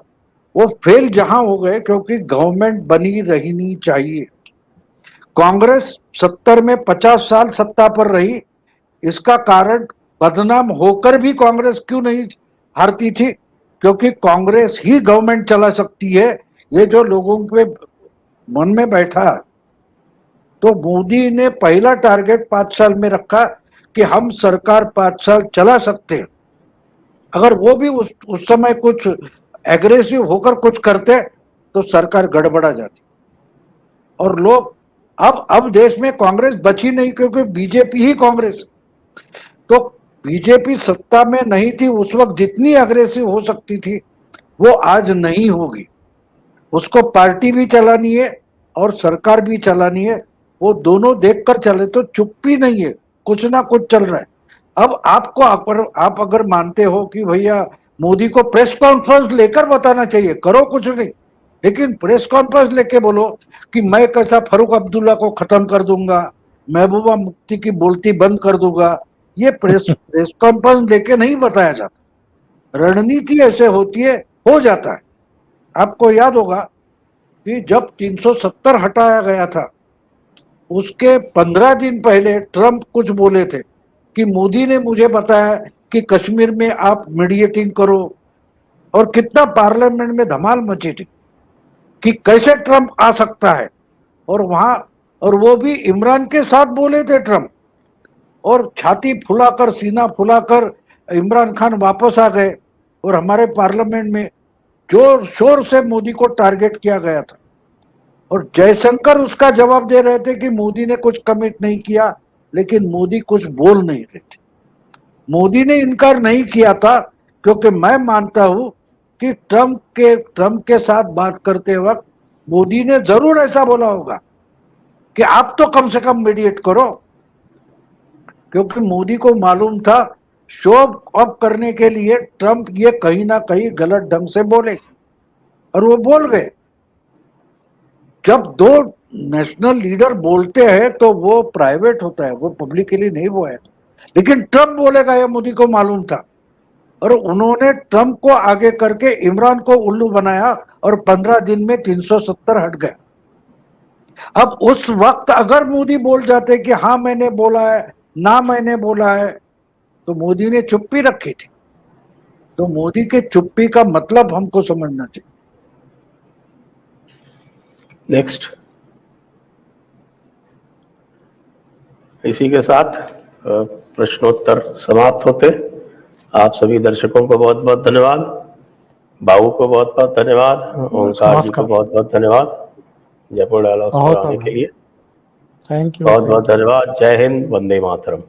वो फेल जहां हो गए क्योंकि गवर्नमेंट बनी रहनी चाहिए। कांग्रेस 70 में 50 साल सत्ता पर रही, इसका कारण बदनाम होकर भी कांग्रेस क्यों नहीं हारती थी? क्योंकि कांग्रेस ही गवर्नमेंट चला सकती है, ये जो लोगों के मन में बैठा। तो मोदी ने पहला टारगेट 5 साल में रखा कि हम सरकार 5 साल चला सकते हैं। अगर वो भी उस समय कुछ एग्रेसिव होकर कुछ करते तो सरकार गड़बड़ा जाती। और लोग अब देश में कांग्रेस बची नहीं क्योंकि बीजेपी ही कांग्रेस। तो बीजेपी सत्ता में नहीं थी उस वक्त, जितनी अग्रेसिव हो सकती थी वो आज नहीं होगी। उसको पार्टी भी चलानी है और सरकार भी चलानी है, वो दोनों देखकर चले तो चुप्पी नहीं है, कुछ ना कुछ चल रहा है। अब आप अगर मानते हो कि भैया मोदी को प्रेस कॉन्फ्रेंस लेकर बताना चाहिए, करो कुछ नहीं, लेकिन प्रेस कॉन्फ्रेंस लेके बोलो कि मैं कैसा फारूक अब्दुल्ला को खत्म कर दूंगा, महबूबा मुफ्ती की बोलती बंद कर दूंगा, ये प्रेस कॉन्फ्रेंस लेके नहीं बताया जाता। रणनीति ऐसे होती है, हो जाता है। आपको याद होगा कि जब 370 हटाया गया था उसके 15 दिन पहले ट्रंप कुछ बोले थे कि मोदी ने मुझे बताया कि कश्मीर में आप मीडिएटिंग करो, और कितना पार्लियामेंट में धमाल मची थी कि कैसे ट्रंप आ सकता है। और वहां, और वो भी इमरान के साथ बोले थे ट्रंप, और छाती फुलाकर सीना फुलाकर इमरान खान वापस आ गए और हमारे पार्लियामेंट में जोर शोर से मोदी को टारगेट किया गया था। और जयशंकर उसका जवाब दे रहे थे कि मोदी ने कुछ कमिट नहीं किया, लेकिन मोदी कुछ बोल नहीं रहे थे। मोदी ने इनकार नहीं किया था क्योंकि मैं मानता हूं कि ट्रंप के साथ बात करते वक्त मोदी ने जरूर ऐसा बोला होगा कि आप तो कम से कम मीडिएट करो, क्योंकि मोदी को मालूम था शो ऑफ करने के लिए ट्रंप ये कहीं ना कहीं गलत ढंग से बोले, और वो बोल गए। जब दो नेशनल लीडर बोलते हैं तो वो प्राइवेट होता है, वो पब्लिक के लिए नहीं वो है। लेकिन ट्रंप बोलेगा ये मोदी को मालूम था, और उन्होंने ट्रंप को आगे करके इमरान को उल्लू बनाया और 15 दिन में 370 हट गया। अब उस वक्त अगर मोदी बोल जाते कि हाँ मैंने बोला है, ना मैंने बोला है, तो मोदी ने चुप्पी रखी थी। तो मोदी के चुप्पी का मतलब हमको समझना चाहिए। नेक्स्ट। इसी के साथ प्रश्नोत्तर समाप्त होते। आप सभी दर्शकों को बहुत बहुत धन्यवाद, बाबू को बहुत बहुत धन्यवाद, ओंकार जी को बहुत बहुत धन्यवाद जयपुर डायलॉग्स पर आने के लिए। Thank you. बहुत बहुत धन्यवाद। जय हिंद, वंदे मातरम।